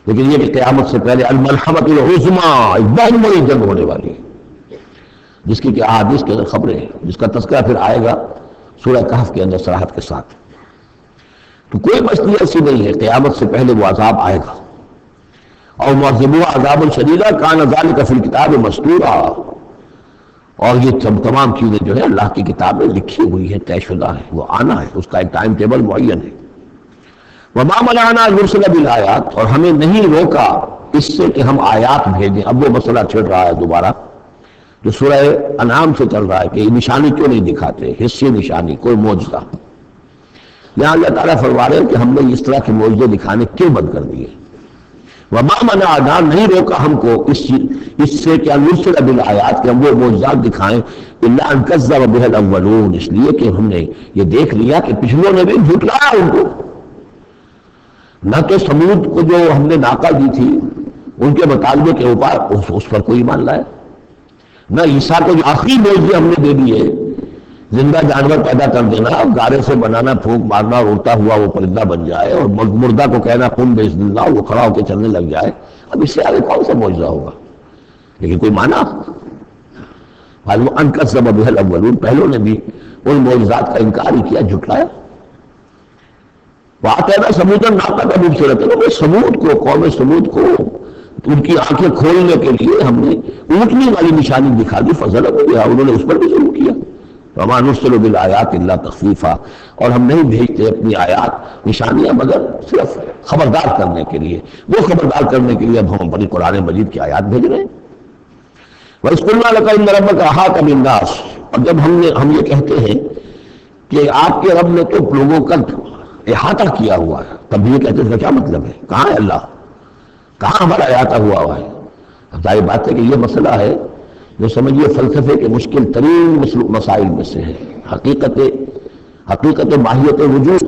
لیکن یہ کہ قیامت سے پہلے الملحمۃ العظمیٰ، ایک بہت بڑی جنگ ہونے والی ہے جس کی کہ احادیث کے اندر خبریں ہیں، جس کا تذکرہ پھر آئے گا سورہ کہف کے اندر صراحت کے ساتھ. تو کوئی بستی ایسی نہیں ہے قیامت سے پہلے وہ عذاب آئے گا. اور معذبوها عذابا شدیدا کان ذلک فی الکتاب مسطورا، اور یہ تمام چیزیں جو ہے اللہ کی کتاب میں لکھی ہوئی ہے، طے شدہ ہے، وہ آنا ہے، اس کا ایک ٹائم ٹیبل معین ہے. وما منعنا ان نرسل بالآیات، اور ہمیں نہیں روکا اس سے کہ ہم آیات بھیجیں. اب وہ مسئلہ چھڑ رہا ہے دوبارہ جو سورہ انعام سے چل رہا ہے کہ نشانی کیوں نہیں دکھاتے، حصی نشانی، کوئی معجزہ. یہاں اللہ تعالیٰ فرما رہے ہیں کہ ہم نے اس طرح کے معجزے دکھانے کیوں بند کر دیے. وما منعنا، نہیں روکا ہم کو اس سے کہ نرسل بالآیات کہ ہم وہ معجزات دکھائیں، الا ان کذب بها الاولون، اس لیے کہ ہم نے یہ دیکھ لیا کہ پچھلوں نے بھی جھٹلایا ان کو. نہ تو سمود کو جو ہم نے ناقہ دی تھی ان کے مطالبے کے اوپر اس پر کوئی ایمان لائے، نہ عیسیٰ کو جو آخری معجزے ہم نے دے دیے، زندہ جانور پیدا کر دینا، گارے سے بنانا، پھونک مارنا اور اڑتا ہوا وہ پرندہ بن جائے، اور مردہ کو کہنا قم باذن اللہ، وہ کھڑا ہو کے چلنے لگ جائے. اب اس سے آگے کون سا معجزہ ہوگا؟ لیکن کوئی مانا ان کذب بها الاولون، پہلوں نے بھی ان معجزات کا انکار ہی کیا، جھٹلایا. وآتینا ثمود الناقۃ مبصرۃ، سمود کو، قوم سمود کو ان کی آنکھیں کھولنے کے لیے ہم نے اونٹنی والی نشانی دکھا دی. فظلموا بها، انہوں نے اس پر بھی ظلم کیا. وما نرسل بالآیات الا تخفیفا، اور ہم نہیں بھیجتے اپنی آیات نشانیاں مگر صرف خبردار کرنے کے لیے. وہ خبردار کرنے کے لیے اب ہم بڑی قرآن مجید کی آیات بھیج رہے ہیں. وَإِذْ قُلْنَا لَكَ إِنَّ رَبَّكَ أَحَاطَ بِالنَّاسِ، اور جب ہم یہ کہتے ہیں کہ آپ کے رب نے تو لوگوں کا احاطہ کیا ہوا ہے، تب بھی یہ کہتے ہیں اس کا کیا مطلب ہے؟ کہاں ہے اللہ؟ کہاں ہمارا احاطہ ہوا ہوا ہے؟ اب ظاہر بات ہے کہ یہ مسئلہ ہے جو سمجھیے فلسفے کے مشکل ترین مسائل میں سے ہے. حقیقت ماہیت وجود،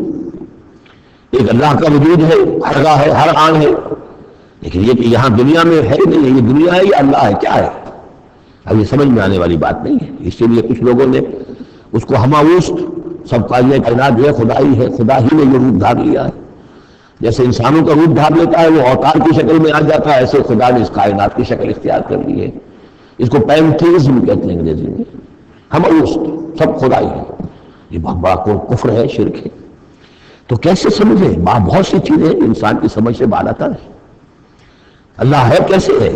ایک اللہ کا وجود ہے، ہر گاہ ہے، ہر آن ہے، لیکن یہ کہ یہاں دنیا میں ہے نہیں ہے، یہ دنیا ہے یا اللہ ہے، کیا ہے؟ اب یہ سمجھ میں آنے والی بات نہیں ہے. اسی لیے کچھ لوگوں نے اس کو ہماوسط سب کا یہ کائنات جو ہے خدائی ہے، خدا ہی نے یہ روپ دھار لیا ہے. جیسے انسانوں کا روپ دھار لیتا ہے وہ اوتار کی شکل میں آ جاتا ہے، ایسے خدا نے اس کائنات کی شکل اختیار کر لی ہے. اس کو پینتھیزم کہتے ہیں انگریزی میں. ہماوسط سب خدائی ہے. یہ بہت بڑا کفر ہے، شرک ہے. تو کیسے سمجھے؟ بہت سی چیزیں انسان کی سمجھ سے بالاتر ہے. اللہ ہے کیسے ہے؟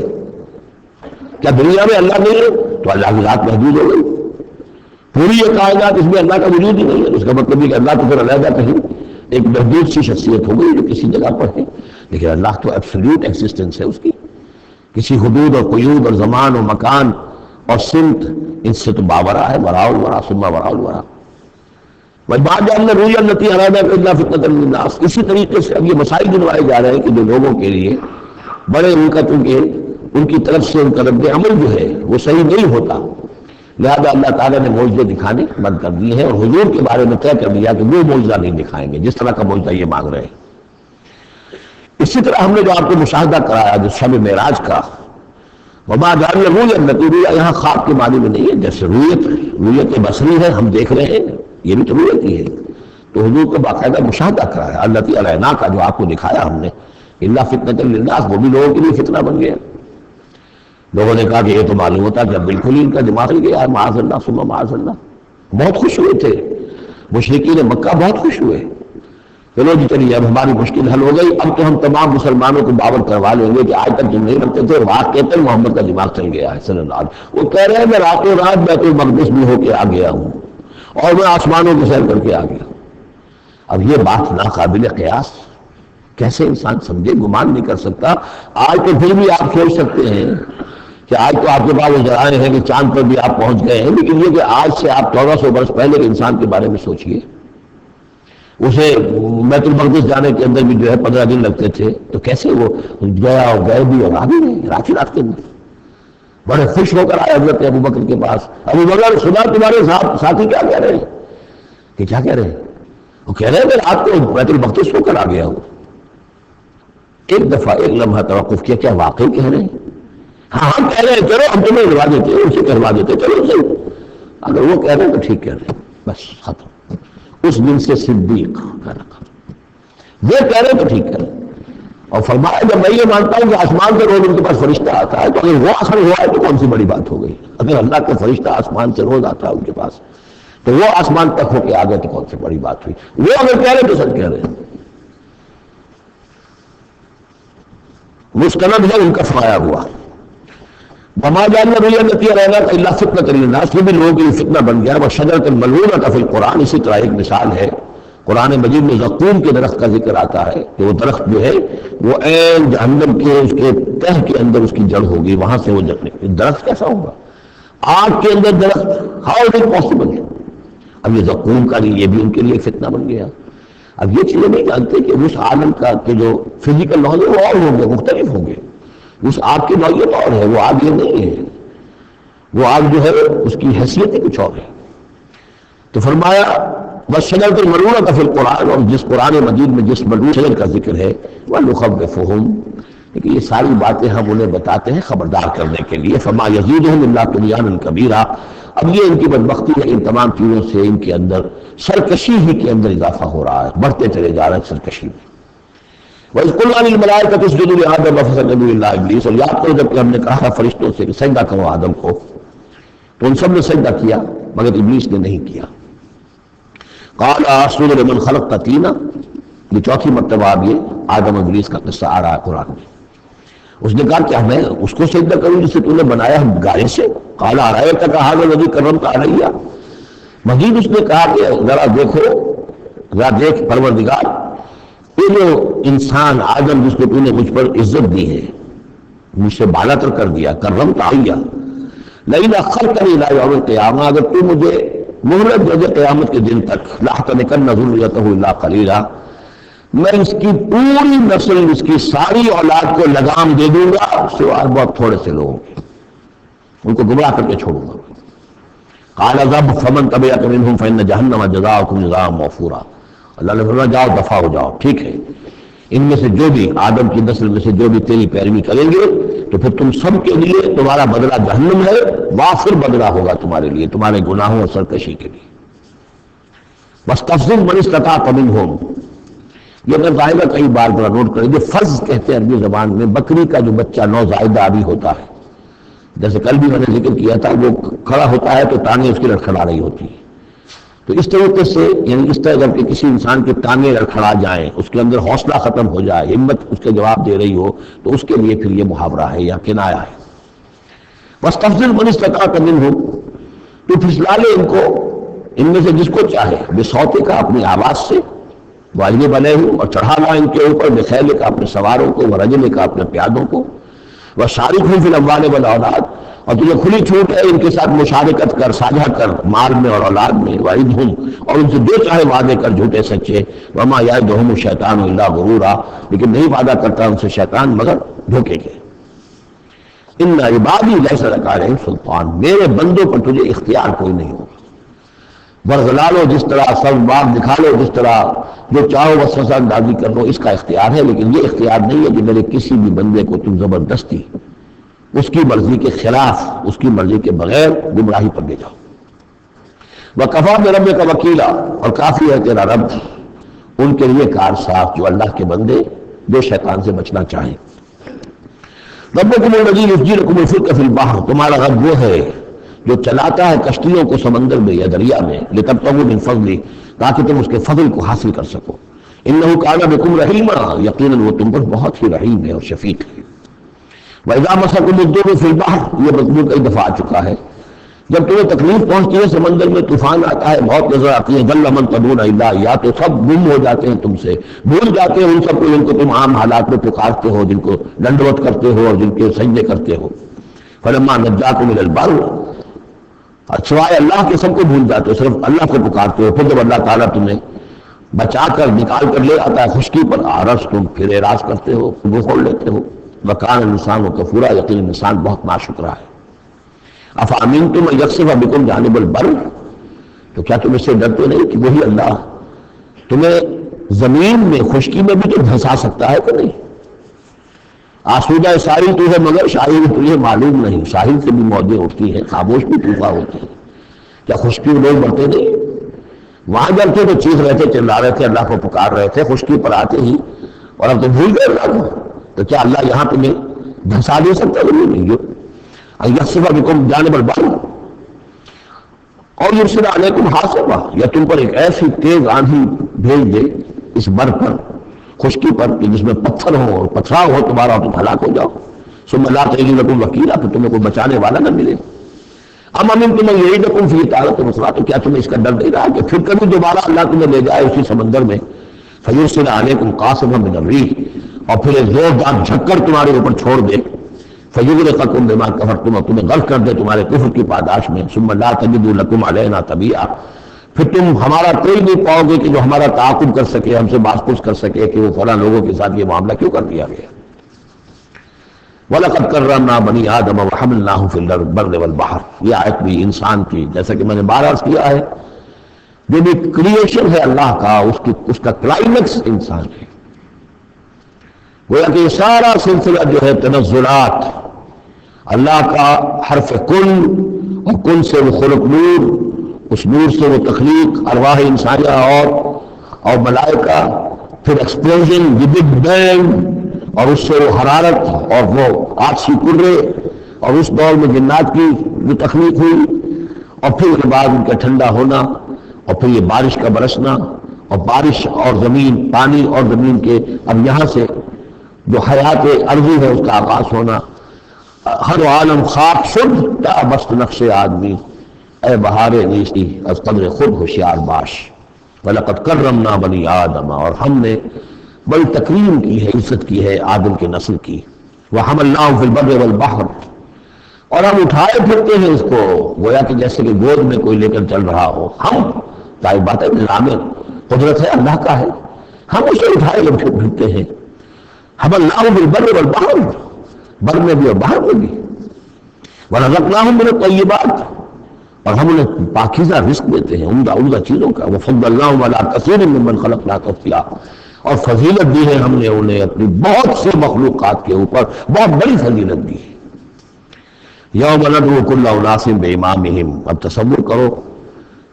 کیا دنیا میں اللہ نہیں ہے تو اللہ کی ذات محدود ہو گئی؟ پوری یہ کائنات اس میں اللہ کا وجود ہی نہیں ہے، اس کا مطلب یہ کہ اللہ تو پھر علیحدہ کہیں ایک محدود سی شخصیت ہو گئی جو کسی جگہ پر ہے. لیکن اللہ تو ایبسلیوٹ ایگزسٹنس ہے اس کی، کسی حدود اور قیود اور زمان اور مکان اور سمت ان سے تو باورا ہے. وراء الورا ثم وراء الورا. بعد جاننا روی التی ارادہ الا فتنۃ للناس. اسی طریقے سے اب یہ مسائل گنوائے جا رہے ہیں کہ جو لوگوں کے لیے بڑے ان کی طرف سے ان کا رد عمل جو ہے وہ صحیح نہیں ہوتا، لہذا اللہ تعالیٰ نے معجزے دکھانے بند کر دیے ہیں، اور حضور کے بارے میں طے کر دیا کہ وہ معجزہ نہیں دکھائیں گے جس طرح کا معجزہ یہ مانگ رہے ہیں. اسی طرح ہم نے جو آپ کو مشاہدہ کرایا جو شب معراج کا، وما جعلنا الرؤیا التي، رؤیا یہاں خواب کے معنی میں نہیں ہے، جیسے رؤیت بصری ہے، ہم دیکھ رہے ہیں، یہ بھی تو رؤیت ہی ہے. تو حضور کو باقاعدہ مشاہدہ کرایا التي اریناک کا، جو آپ کو دکھایا ہم نے، الا فتنۃ للناس، وہ بھی لوگوں کے لیے فتنہ بن گیا. لوگوں نے کہا کہ یہ تو معلوم ہوتا کہ اب بالکل ہی ان کا دماغ ہی گیا، معاذ اللہ ثم معاذ اللہ. بہت خوش ہوئے تھے مشرکین مکہ، بہت خوش ہوئے. چلو جی چلیے اب ہماری مشکل حل ہو گئی، اب تو ہم تمام مسلمانوں کو دعوت کروا لیں گے کہ آج تک جن نہیں رکھتے تھے واقعتاً محمد کا دماغ چل گیا ہے صلی اللہ علیہ وسلم. وہ کہہ رہے ہیں میں راتوں رات بیت المقدس بھی ہو کے آ گیا ہوں اور میں آسمانوں کی سیر کر کے آ گیا. اب یہ بات ناقابل قیاس، کیسے انسان سمجھے، گمان نہیں کر سکتا. آج تو پھر بھی آپ سوچ سکتے ہیں کہ آج تو آپ کے پاس وہ ذرائع ہیں کہ چاند پر بھی آپ پہنچ گئے ہیں، لیکن یہ کہ آج سے آپ 1400 برس پہلے کے انسان کے بارے میں سوچئے. اسے بیت المقدس جانے کے اندر بھی جو ہے 15 دن لگتے تھے، تو کیسے وہ گیا اور گئے بھی اور آ بھی گئے رات ہی رات کے اندر. بڑے خوش ہو کر آئے حضرت ابو بکر کے پاس. ابو بکر سنا تمہارے ساتھی کیا کہہ رہے ہیں؟ کہ کیا کہہ رہے ہیں؟ وہ کہہ رہے ہیں کہ رات کو بیت المقدس ہو کر آ گیا ہوں. ایک دفعہ ایک لمحہ توقف کیا، کیا واقعی کہہ رہے ہیں؟ ہاں ہم کہہ رہے ہیں، چلو ہم تمہیں کروا دیتے ہیں، اسے کروا دیتے، چلو صحیح. اگر وہ کہہ رہے ہیں تو ٹھیک کہہ رہے ہیں، بس ختم. اس دن سے صدیق کا لقب. وہ کہہ رہے ہیں تو ٹھیک کہہ رہے ہیں. اور فرمایا جب میں یہ مانتا ہوں کہ آسمان سے روز ان کے پاس فرشتہ آتا ہے، تو اگر وہ آخر ہوا ہے تو کون سی بڑی بات ہو گئی؟ اگر اللہ کا فرشتہ آسمان سے روز آتا ہے ان کے پاس تو وہ آسمان تک ہو کے آ گئے تو کون سی بڑی بات ہوئی؟ وہ اگر کہہ رہے تو سچ کہہ رہے ہیں. مستند ہے ان کا فرمایا ہوا. وما جعلنا الرؤيا التي اريناك الا فتنة للناس، یہ بھی لوگوں کے لیے فتنہ بن گیا. وشجرة ملعونة في القرآن، اسی طرح ایک مثال ہے قرآن مجید میں زقوم کے درخت کا ذکر آتا ہے کہ وہ درخت جو ہے وہ عین جہنم کے اس کے تہ کے اندر اس کی جڑ ہوگی، وہاں سے وہ درخت کیسا ہوگا؟ آگ کے اندر درخت، ہاؤ از اٹ پاسبل؟ اب یہ زقوم کا یہ بھی ان کے لیے فتنہ بن گیا. اب یہ چیزیں نہیں جانتے کہ اس عالم کا کہ جو فزیکل نالج وہ اور ہوں گے، مختلف ہوں گے. اس آگ کی نوعیت اور ہے، وہ آگ یہ نہیں ہے. وہ آگ جو ہے اس کی حیثیت ہی کچھ اور ہے. تو فرمایا وَالشَّجَرَةُ الْمَلْعُونَةُ فِي الْقُرْآنِ، اور جس قرآن مجید میں جس ملعون شجر کا ذکر ہے، وَنُخَوِّفُهُمْ، لیکن یہ ساری باتیں ہم انہیں بتاتے ہیں خبردار کرنے کے لیے. فَمَا يَزِيدُهُمْ إِلَّا طُغْيَانًا كَبِيرًا، اب یہ ان کی بدبختی ہے، ان تمام چیزوں سے ان کے اندر سرکشی ہی کے اندر اضافہ ہو رہا ہے، بڑھتے چلے جا رہے ہیں سرکشی میں. وَإِذْ قُلْنَا لِلْمَلَائِكَةِ اسْجُدُوا لِآدَمَ فَسَجَدُوا إِلَّا إِبْلِيسَ، اور یاد کرو جب کہ ہم نے کہا فرشتوں سے کہ سجدہ کرو آدم کو، تو ان سب نے سجدہ کیا مگر ابلیس نے نہیں کیا. قال أَسْجُدُ لِمَنْ خَلَقْتَ طِينًا، یہ چوتھی مرتبہ اب یہ آدم ابلیس کا قصہ آ رہا ہے قرآن میں. اس نے کہا کہ میں اس کو سجدہ کروں جسے تو نے بنایا گارے سے. قال أَرَأَيْتَكَ هَذَا الَّذِي كَرَّمْتَ عَلَيَّ، مزید اس نے کہا کہ ذرا دیکھو، ذرا دیکھ پروردگار، یہ جو انسان آدم جس کو تو نے مجھ پر عزت دی ہے، مجھ سے بالا تر کر دیا، کرمت علیہ، لئن اخرتنی الی یوم القیامہ، اگر تو مجھے مہلت دے دے قیامت کے دن تک، لاحتنکن ذریتہ الا قلیلا، میں اس کی پوری نسل، اس کی ساری اولاد کو لگام دے دوں گا سوائے بہت تھوڑے سے لوگوں کے، ان کو گمراہ کر کے چھوڑوں گا. قال اذهب فمن تبعك منهم فإن جہنم جزاؤكم جزاء موفورا، اللہ نے فرمایا جاؤ دفع ہو جاؤ، ٹھیک ہے، ان میں سے جو بھی آدم کی نسل میں سے جو بھی تیری پیروی کریں گے تو پھر تم سب کے لیے تمہارا بدلہ جہنم ہے، وافر بدلہ ہوگا تمہارے لیے، تمہارے گناہوں اور سرکشی کے لیے. واستفزز من استطعت منهم، یہ میں ظاہرہ کئی بار ذرا نوٹ کریں گے، فز کہتے ہیں عربی زبان میں بکری کا جو بچہ نوزائیدہ ابھی ہوتا ہے، جیسے کل بھی میں نے ذکر کیا تھا، وہ کھڑا ہوتا ہے تو ٹانگیں اس کی لڑکھڑا رہی ہوتی ہیں. تو اس طریقے سے یعنی اس طرح جب کہ کسی انسان کی ٹانگیں لڑکھڑا جائیں، اس کے اندر حوصلہ ختم ہو جائے، ہمت اس کے جواب دے رہی ہو، تو اس کے لیے پھر یہ محاورہ ہے یا کنایا ہے. واستفزز من استطعت منهم، تو پھسلا لے ان کو، ان میں سے جس کو چاہے، بصوتک کا اپنی آواز سے، واجب بنے ہوں، اور چڑھا لا ان کے اوپر، بخیل کا اپنے سواروں کو، ورجل کا اپنے پیادوں کو، وشارکہم فی الاموال والاولاد، اور تجھے کھلی چھوٹ ہے ان کے ساتھ مشارکت کر، ساجھا کر مال میں اور اولاد میں، وعدہم، اور ان سے جو چاہے وعدے کر جھوٹے سچے، وما یعدہم الشیطان الا غرورا، لیکن نہیں وعدہ کرتا ان سے شیطان مگر دھوکے کے. ان عبادی لیس لک علیہم سلطان، میرے بندوں پر تجھے اختیار کوئی نہیں ہوگا. ورزلا لو جس طرح، سب بات دکھا لو جس طرح، جو چاہو وسوسہ اندازی کر لو، اس کا اختیار ہے، لیکن یہ اختیار نہیں ہے کہ میرے کسی بھی بندے کو تم زبردستی اس کی مرضی کے خلاف، اس کی مرضی کے بغیر گمراہی پر لے جاؤ۔ وَكَفَىٰ بِرَبِّكَ وَكِيلًا، اور کافی ہے تیرا رب ان کے لیے کارساز جو اللہ کے بندے جو شیطان سے بچنا چاہیں۔ ربکم الذی یسجیرکم الفلک فی البحر، تمہارا رب وہ ہے جو چلاتا ہے کشتیوں کو سمندر میں یا دریا میں، لتبتغوا من فضلہ، تاکہ تم اس کے فضل کو حاصل کر سکو۔ انہ کان بکم رحیما، یقیناً وہ تم پر بہت ہی رحیم ہے اور شفیق ہے۔ وَإِذَا مَسَّكُمُ الضُّرُّ فِي الْبَحْرِ، یہ مضمون کئی دفعہ آ چکا ہے، جب تمہیں تکلیف پہنچتی ہے سمندر میں، طوفان آتا ہے، موت نظر آتی ہے، ضل من تدعون الا اياه، تو سب گم ہو جاتے ہیں تم سے، بھول جاتے ہیں ان سب کو جن کو تم عام حالات میں پکارتے ہو، جن کو ڈنڈوت کرتے ہو اور جن کے سجدے کرتے ہو۔ فلما نجاكم الى البر، سوائے اللہ کے سب کو بھول جاتے ہو، صرف اللہ کو پکارتے ہو۔ پھر جب اللہ تعالیٰ تمہیں بچا کر نکال کر لے آتا ہے خشکی پر، عرض تم پھر اعراض کرتے ہو، منہ کھول لیتے ہو۔ وکان الانسان کفورا، یقین انسان بہت ناشکرا ہے۔ افامنتم ان یخسف بکم جانب البر، تو کیا تم اس سے ڈرتے نہیں کہ وہی اللہ تمہیں زمین میں خشکی میں بھی تو دھنسا سکتا ہے کہ نہیں؟ آسودہ ساحل تو ہے مگر شاہد تجھے معلوم نہیں، ساحل سے بھی موجیں ہوتی ہیں، خاموش بھی طوفان ہوتے ہیں، کیا خشکی میں لوگ ڈرتے نہیں؟ وہاں جب تھے تو چیخ رہے تھے، چلا رہے تھے، اللہ کو پکار رہے تھے، خشکی پر آتے ہی اور اب تو بھول گئے اللہ کو، تو کیا اللہ یہاں تمہیں دھنسا دے سکتا ہے؟ نہیں جو یخسف بکم جانب البحر اور یرسل علیکم حاصبا، یا تم پر ایک ایسی تیز آندھی بھیج دے اس بر پر، خشکی پر، کہ جس میں پتھر ہو اور پتھراؤ ہو تمہارا، تم ہلاک ہو جاؤ۔ ثم لا تجد لکم وکیلا، پھر تمہیں کوئی بچانے والا نہ ملے۔ ام امنتم ان یعیدکم فیہ تارۃ اخری، تو کیا تمہیں اس کا ڈر نہیں رہا کہ پھر کبھی دوبارہ اللہ تمہیں لے جائے اسی سمندر میں؟ فیرسل علیکم قاصفا من الریح، اور پھر ایک زوردار جھکڑ تمہارے اوپر چھوڑ دے، فیغرقکم بما کفرتم، اور تمہیں غرق کر دے تمہارے کفر کی پاداش میں۔ ثم لا تجدوا لکم علینا تبیعا، پھر تم ہمارا کوئی نہیں پاؤ گے کہ جو ہمارا تعاقب کر سکے، ہم سے باز پرس کر سکے کہ وہ فلاں لوگوں کے ساتھ یہ معاملہ کیوں کر دیا گیا۔ وَلَقَدْ كَرَّمْنَا بَنِي آدَمَ وَحَمَلْنَاهُمْ فِي الْبَرِّ وَالْبَحْرِ، یہ آیت بھی انسان کی، جیسا کہ میں نے بار عرض کیا ہے، جو بھی کریشن ہے اللہ کا، اس کا کلائمیکس انسان ہے۔ گویا کہ یہ سارا سلسلہ جو ہے تنزلات، اللہ کا حرف کن، اور کن سے وہ خلق نور، اس نور سے وہ تخلیق ارواح انسانیہ اور ملائکہ، پھر ایکسپلوژن، بگ بینگ، اور اس سے وہ حرارت اور وہ آتشی کرے، اور اس دور میں جنات کی جو تخلیق ہوئی، اور پھر اس کے بعد ان کا ٹھنڈا ہونا، اور پھر یہ بارش کا برسنا، اور بارش اور زمین، پانی اور زمین کے اب یہاں سے جو حیات ارضی ہے اس کا آغاز ہونا۔ ہر عالم خاک شد تا بست نقش آدمی، اے بہار نیستی از قدر خود ہوشیار باش۔ وَلَقَدْ كَرَّمْنَا بَنِي آدَمَ، اور ہم نے بڑی تکریم کی ہے، عزت کی ہے آدم کے نسل کی۔ وَحَمَلْنَاهُ فِي الْبَرِّ وَالْبَحْرِ، اور ہم اٹھائے پھرتے ہیں اس کو گویا کہ جیسے کہ گود میں کوئی لے کر چل رہا ہو۔ ہم ظاہر بات ہے نظام قدرت ہے اللہ کا ہے، ہم اسے اٹھائے پھرتے ہیں۔ حَمَلْنَاهُ فِي الْبَرِّ وَالْبَحْرِ، بر میں بھی اور باہر میں بھی۔ وَرَزَقْنَاهُم مِّنَ الطَّيِّبَاتِ، اور ہم انہیں پاکیزہ رزق دیتے ہیں، عمدہ چیزوں کا۔ وَفَضَّلْنَاهُمْ عَلَىٰ كَثِيرٍ مِّمَّنْ خَلَقْنَا تَفْضِيلًا، اور فضیلت دی ہے ہم نے انہیں اپنی بہت سے مخلوقات کے اوپر، بہت بڑی فضیلت دی ہے۔ یوم ندعو کل اناس بامامہم، اب تصور کرو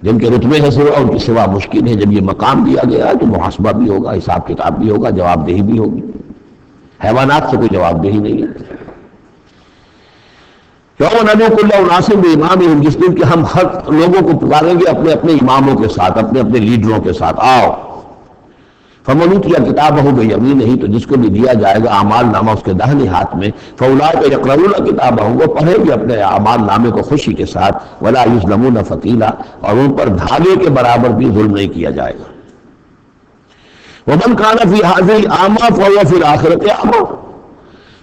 جن کے رتبے ہیں سوا ان کی سوا مشکل ہے، جب یہ مقام دیا گیا ہے تو محاسبہ بھی ہوگا، حساب کتاب بھی ہوگا، جواب دہی بھی ہوگی۔ حیوانات سے کوئی جواب دہی نہیں ہے۔ یوم ندعو کل اناس بامامہم، جس دن کہ ہم ہر لوگوں کو پکاریں گے اپنے اپنے اماموں کے ساتھ، اپنے اپنے لیڈروں کے ساتھ، آؤ۔ فمن اوتی کتابہ بیمینہ، تو جس کو بھی دیا جائے گا اعمال نامہ اس کے داہنے ہاتھ میں، فاولئک یقرؤون کتابہ، وہ پڑھیں گے اپنے اعمال نامے کو خوشی کے ساتھ، ولا یظلمون فتیلا، اور ان پر دھاگے کے برابر بھی ظلم نہیں کیا جائے گا۔ ومن کان فی ہذہ اعمی فہو فی الآخرۃ اعمی،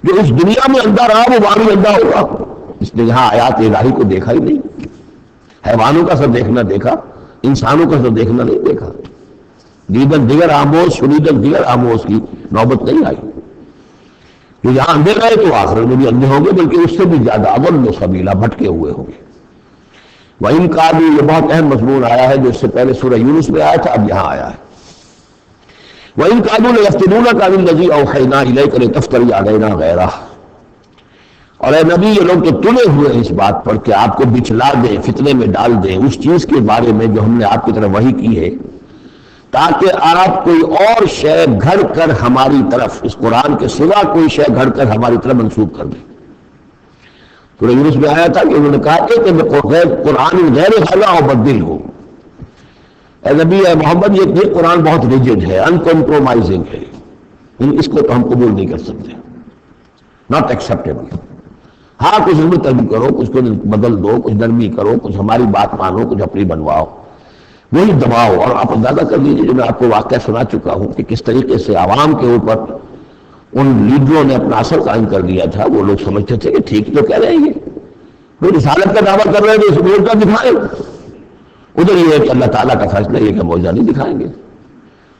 جو اس دنیا میں اندھا رہا وہ وہاں بھی اندھا ہوگا، اس نے یہاں آیات الہی کو دیکھا ہی نہیں، حیوانوں کا سب دیکھنا دیکھا، انسانوں کا سب دیکھنا نہیں دیکھا، دیدن دیگر آموز شنیدن دیگر آموز کی نوبت نہیں آئی۔ جو یہاں اندھے رہے تو آخرت میں بھی اندھے ہوں گے، بلکہ اس سے بھی زیادہ اضل سبیلا، بھٹکے ہوئے ہوں گے۔ وَإِن كَادُوا، یہ بہت اہم مضمون آیا ہے جو اس سے پہلے سورہ یونس میں آیا تھا، اب یہاں آیا ہے۔ وَإِن كَادُوا لَيَفْتِنُونَكَ عَنِ الَّذِي أَوْحَيْنَا إِلَيْكَ لِتَفْتَرِيَ عَلَيْنَا غَيْرَهُ، اور اے نبی یہ لوگ تو تلے ہوئے ہیں اس بات پر کہ آپ کو بچھلا دیں، فتنے میں ڈال دیں اس چیز کے بارے میں جو ہم نے آپ کی طرف وحی کی ہے، تاکہ آپ کوئی اور شے گھڑ کر ہماری طرف، اس قرآن کے سوا کوئی شے گھڑ کر ہماری طرف منسوب کر دیں۔ سورہ یونس میں آیا تھا کہ انہوں نے کہا کہ قرآن غیر حلا اور بدل ہو، اے نبی اے محمد یہ قرآن بہت ریجڈ ہے، ان کمپرومائزنگ ہے، اس کو تو ہم قبول نہیں کر سکتے، ناٹ ایکسیپٹیبل۔ ہاں کچھ اس میں ترمیم کرو، کچھ کو بدل دو، کچھ نرمی کرو، کچھ ہماری بات مانو، کچھ اپنی بنواؤ، وہی دباؤ۔ اور آپ اندازہ کر لیجیے جو میں آپ کو واقعہ سنا چکا ہوں کہ کس طریقے سے عوام کے اوپر ان لیڈروں نے اپنا اثر قائم کر دیا تھا۔ وہ لوگ سمجھتے تھے کہ ٹھیک تو کہہ رہے ہیں، وہ رسالت کا دعویٰ کر رہے ہیں تو اس معجزہ دکھائیں، ادھر یہ ہے کہ اللہ تعالیٰ کا فیصلہ یہ کہ معجزہ نہیں دکھائیں گے۔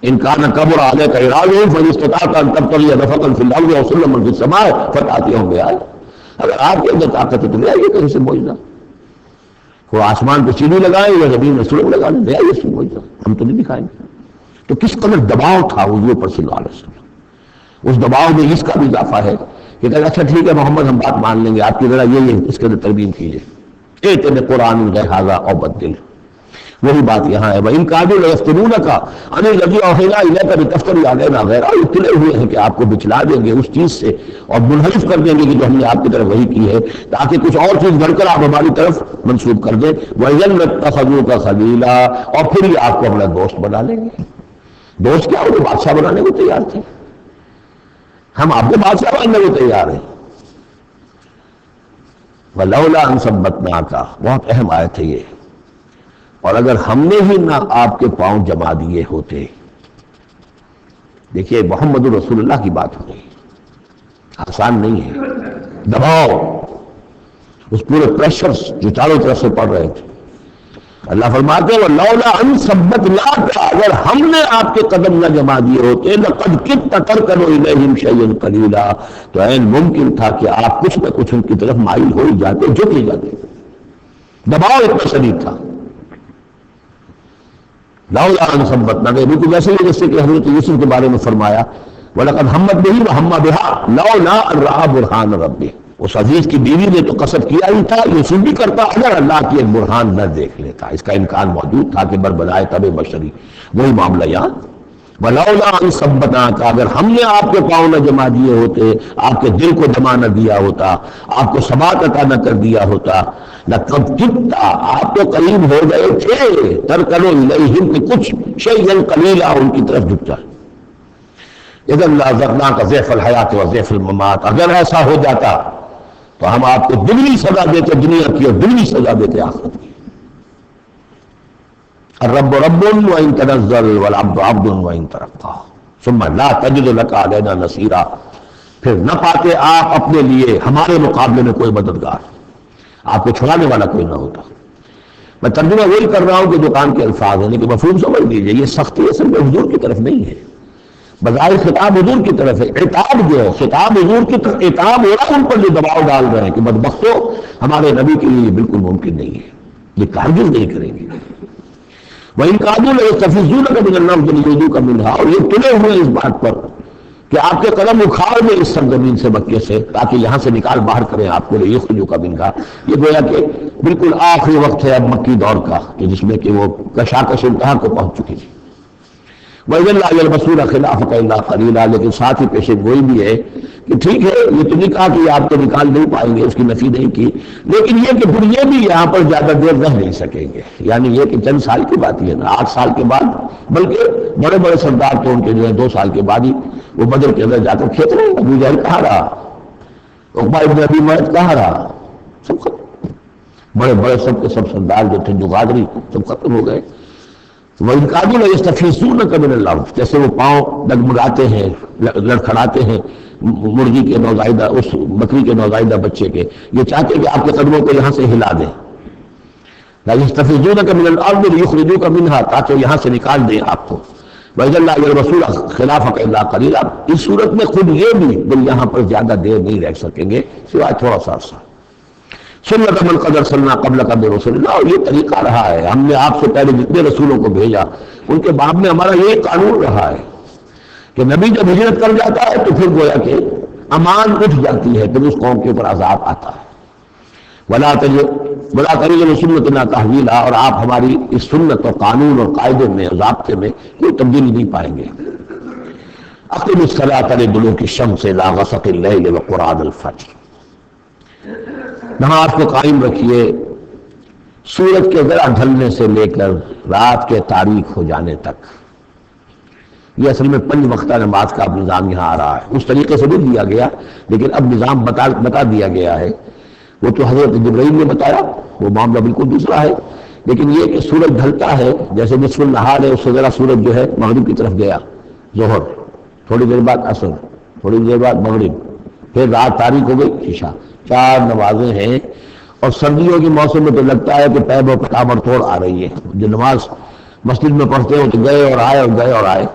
ان کان کبر علیک اعراضهم فإن استطعت ان تبتغي نفقا في الارض او سلما في السماء فتأتيهم بآية، اگر آپ کے اندر طاقت ہے تو لے آئیے کہیں سے معجزہ، وہ آسمان پہ سیڑھی لگائیں یا زمین میں سرنگ لگا لیں، لے آئیے معجزہ، ہم تو نہیں دکھائیں گے۔ تو کس قدر دباؤ تھا حضور پر صلی اللہ علیہ وسلم۔ اس دباؤ میں اس کا بھی اضافہ ہے کہ اگر اچھا ٹھیک ہے محمد ہم بات مان لیں گے، آپ کی ذرا یہ اس کے اندر ترمیم کیجیے، ایت میں قرآن غیر ھذا او بدل، وہی بات یہاں ہے۔ وَإِن كَادُوا لَيَفْتِنُونَكَ عَنِ الَّذِي أَوْحَيْنَا إِلَيْكَ لِتَفْتَرِيَ عَلَيْنَا غَيْرَهُ، یہ تلے ہوئے ہیں کہ آپ کو بچلا دیں گے اس چیز سے اور منحرف کر دیں گے کہ جو ہم نے آپ کی طرف وحی کی ہے، تاکہ کچھ اور چیز گھڑ کر آپ ہماری طرف منسوب کر دیں۔ وَإِذًا لَاتَّخَذُوكَ خَلِيلًا، اور پھر یہ آپ کو اپنا دوست بنا لیں گے۔ دوست کیا، وہ بادشاہ بنانے کو تیار تھے، ہم آپ کو بادشاہ بنانے کو تیار ہیں۔ وَلَوْلَا أَن ثَبَّتْنَاكَ، بہت اہم آیت ہے یہ، اور اگر ہم نے ہی نہ آپ کے پاؤں جما دیے ہوتے۔ دیکھیے محمد رسول اللہ کی بات ہو رہی ہے، آسان نہیں ہے، دباؤ، اس پورے پریشرز جو چاروں طرف سے پڑ رہے تھے۔ اللہ فرماتے ہیں وَلَوْلَا أَن ثَبَّتْنَاكَ، اگر ہم نے آپ کے قدم نہ جما دیے ہوتے، لَقَدْ كِدتَّ تَرْكَنُ إِلَيْهِمْ شَيْئًا قَلِيلًا، تو عین ممکن تھا کہ آپ کچھ نہ کچھ ان کی طرف مائل ہو ہی جاتے، جھک ہی جاتے۔ دباؤ اتنا شدید تھا۔ لولا ان ثبتناک، بالکل ویسے ہی جیسے کہ حضرت یوسف کے بارے میں فرمایا وَلَقَدْ هَمَّتْ بِهِ وَهَمَّ بِهَا لَوْلَا أَن رَأَىٰ بُرْهَانَ رَبِّهِ، اس عزیز کی بیوی نے تو قصد کیا ہی تھا، یوسف بھی کرتا اگر اللہ کی ایک برہان نہ دیکھ لیتا، اس کا امکان موجود تھا کہ بربلائے تب بشری، وہی معاملہ یہاں۔ وَلَوْلَا أَن ثَبَّتْنَاكَ، اگر ہم نے آپ کے پاؤں نہ جما دیے ہوتے، آپ کے دل کو جما نہ دیا ہوتا، آپ کو ثبات عطا نہ کر دیا ہوتا، لَقَدْ كِدتَّ، آپ تو قریب ہو گئے تھے، تَرْكَنُ إِلَيْهِمْ کہ کچھ شَيْئًا قَلِيلًا ان کی طرف جھک جائے۔ اِذًا لَأَذَقْنَاكَ ضِعْفَ الْحَيَاةِ وَضِعْفَ الْمَمَاتِ، اگر ایسا ہو جاتا تو ہم آپ کو دگنی سزا دیتے دنیا کی اور دگنی سزا دیتے آخرت کی۔ الرب رب وإن تنزل والعبد عبد وإن ترقى ثم لا تجد لك علينا نصيرا، پھر نہ پاتے آپ اپنے لیے ہمارے مقابلے میں کوئی مددگار، آپ کو چھڑانے والا کوئی نہ ہوتا۔ میں ترجمہ وہی کر رہا ہوں کہ جو قرآن کے الفاظ ہیں، لیکن مفہوم سمجھ لیجیے، یہ سختی اصل میں حضور کی طرف نہیں ہے، بظاہر خطاب حضور کی طرف ہے، عتاب جو ہے خطاب حضور کی طرف، عتاب ہو رہا ان پر جو دباؤ ڈال رہے ہیں کہ بدبختو ہمارے نبی کے لیے بالکل ممکن نہیں ہے، یہ ہرگز نہیں کریں گے۔ وَإِن كَادُوا لَيَسْتَفِزُّونَكَ مِنَ الْأَرْضِ لِيُخْرِجُوكَ مِنْهَا، اور یہ تلے ہوئے اس بات پر کہ آپ کے قدم اکھاڑ میں اس سرزمین سے، مکے سے، تاکہ یہاں سے نکال باہر کریں آپ کو، لِيُخْرِجُوكَ مِنْهَا، یہ گویا کہ بالکل آخری وقت ہے اب مکی دور کا کہ جس میں کہ وہ کشاکش انتہا کو پہنچ چکی تھی۔ وَإِذًا لَا يَلْبَسُونَ خِلَافَكَ إِلَّا قَلِيلًا، لیکن ساتھ ہی پیش گوئی بھی ہے کہ ٹھیک ہے یہ تو نہیں کہا کہ آپ کو نکال نہیں پائیں گے، اس کی نفی نہیں کی، لیکن یہ کہ پھر یہ بھی یہاں پر زیادہ دیر رہ نہیں سکیں گے، یعنی یہ کہ چند سال کی بات ہی ہے نا، 8 سال کے بعد، بلکہ بڑے بڑے سردار تو ان کے جو ہے 2 سال کے بعد ہی وہ بدر کے اندر جا کر کھیت رہے ہیں۔ ابو جہل کہاں رہا، عقبہ ابن ابی معیط کہاں رہا، سب ختم، بڑے بڑے سب کے سب سردار جو تھے جو غادری سب ختم ہو گئے۔ وَإِن كَادُوا لَيَسْتَفِزُّونَكَ مِنَ الْأَرْضِ، جیسے وہ پاؤں ڈگمگاتے ہیں، لڑکھڑاتے ہیں مرغی کے نوزائیدہ، اس بکری کے نوزائیدہ بچے کے، یہ چاہتے کہ آپ کے قدموں کو یہاں سے ہلا دیں، لَيَسْتَفِزُّونَكَ مِنَ الْأَرْضِ لِيُخْرِجُوكَ مِنْهَا، تاکہ یہاں سے نکال دیں آپ کو۔ وَإِذًا لَا يَلْبَسُونَ خِلَافَكَ إِلَّا قَلِيلًا، اس صورت میں خود یہ بھی دل یہاں پر زیادہ دیر نہیں رہ سکیں گے سوائے تھوڑا سا عرصہ۔ سنت من قد ارسلنا قبلک من رسلنا، اور یہ طریقہ رہا ہے، ہم نے آپ سے پہلے جتنے رسولوں کو بھیجا ان کے باب میں ہمارا یہ قانون رہا ہے کہ نبی جب ہجرت کر جاتا ہے تو پھر گویا کہ امان اٹھ جاتی ہے پھر اس قوم کے اوپر عذاب آتا ہے۔ ولا تجد لسنتنا تحویلا، اور آپ ہماری اس سنت اور قانون اور قاعدے میں اور ضابطے میں کوئی تبدیلی نہیں پائیں گے۔ اقم الصلاۃ لدلوک الشمس الی غسق اللیل وقرآن الفجر، نماز کو قائم رکھیے سورج کے ذرا ڈھلنے سے لے کر رات کے تاریک ہو جانے تک۔ یہ اصل میں 5 وقتہ نماز کا اب نظام یہاں آ رہا ہے، اس طریقے سے نہیں دیا گیا لیکن اب نظام بتا دیا گیا ہے۔ وہ تو حضرت جبرائیل نے بتایا، وہ معاملہ بالکل دوسرا ہے، لیکن یہ کہ سورج ڈھلتا ہے جیسے نصف النہار ہے، اس سے ذرا سورج جو ہے مغرب کی طرف گیا، ظہر، تھوڑی دیر بعد عصر، تھوڑی دیر بعد مغرب، پھر رات تاریک ہو گئی عشاء، 4 نمازیں ہیں۔ اور سردیوں کے موسم میں تو لگتا ہے کہ پیب و پتامر توڑ آ رہی ہے، جو نماز مسجد میں پڑھتے ہو تو گئے اور آئے اور گئے اور آئے،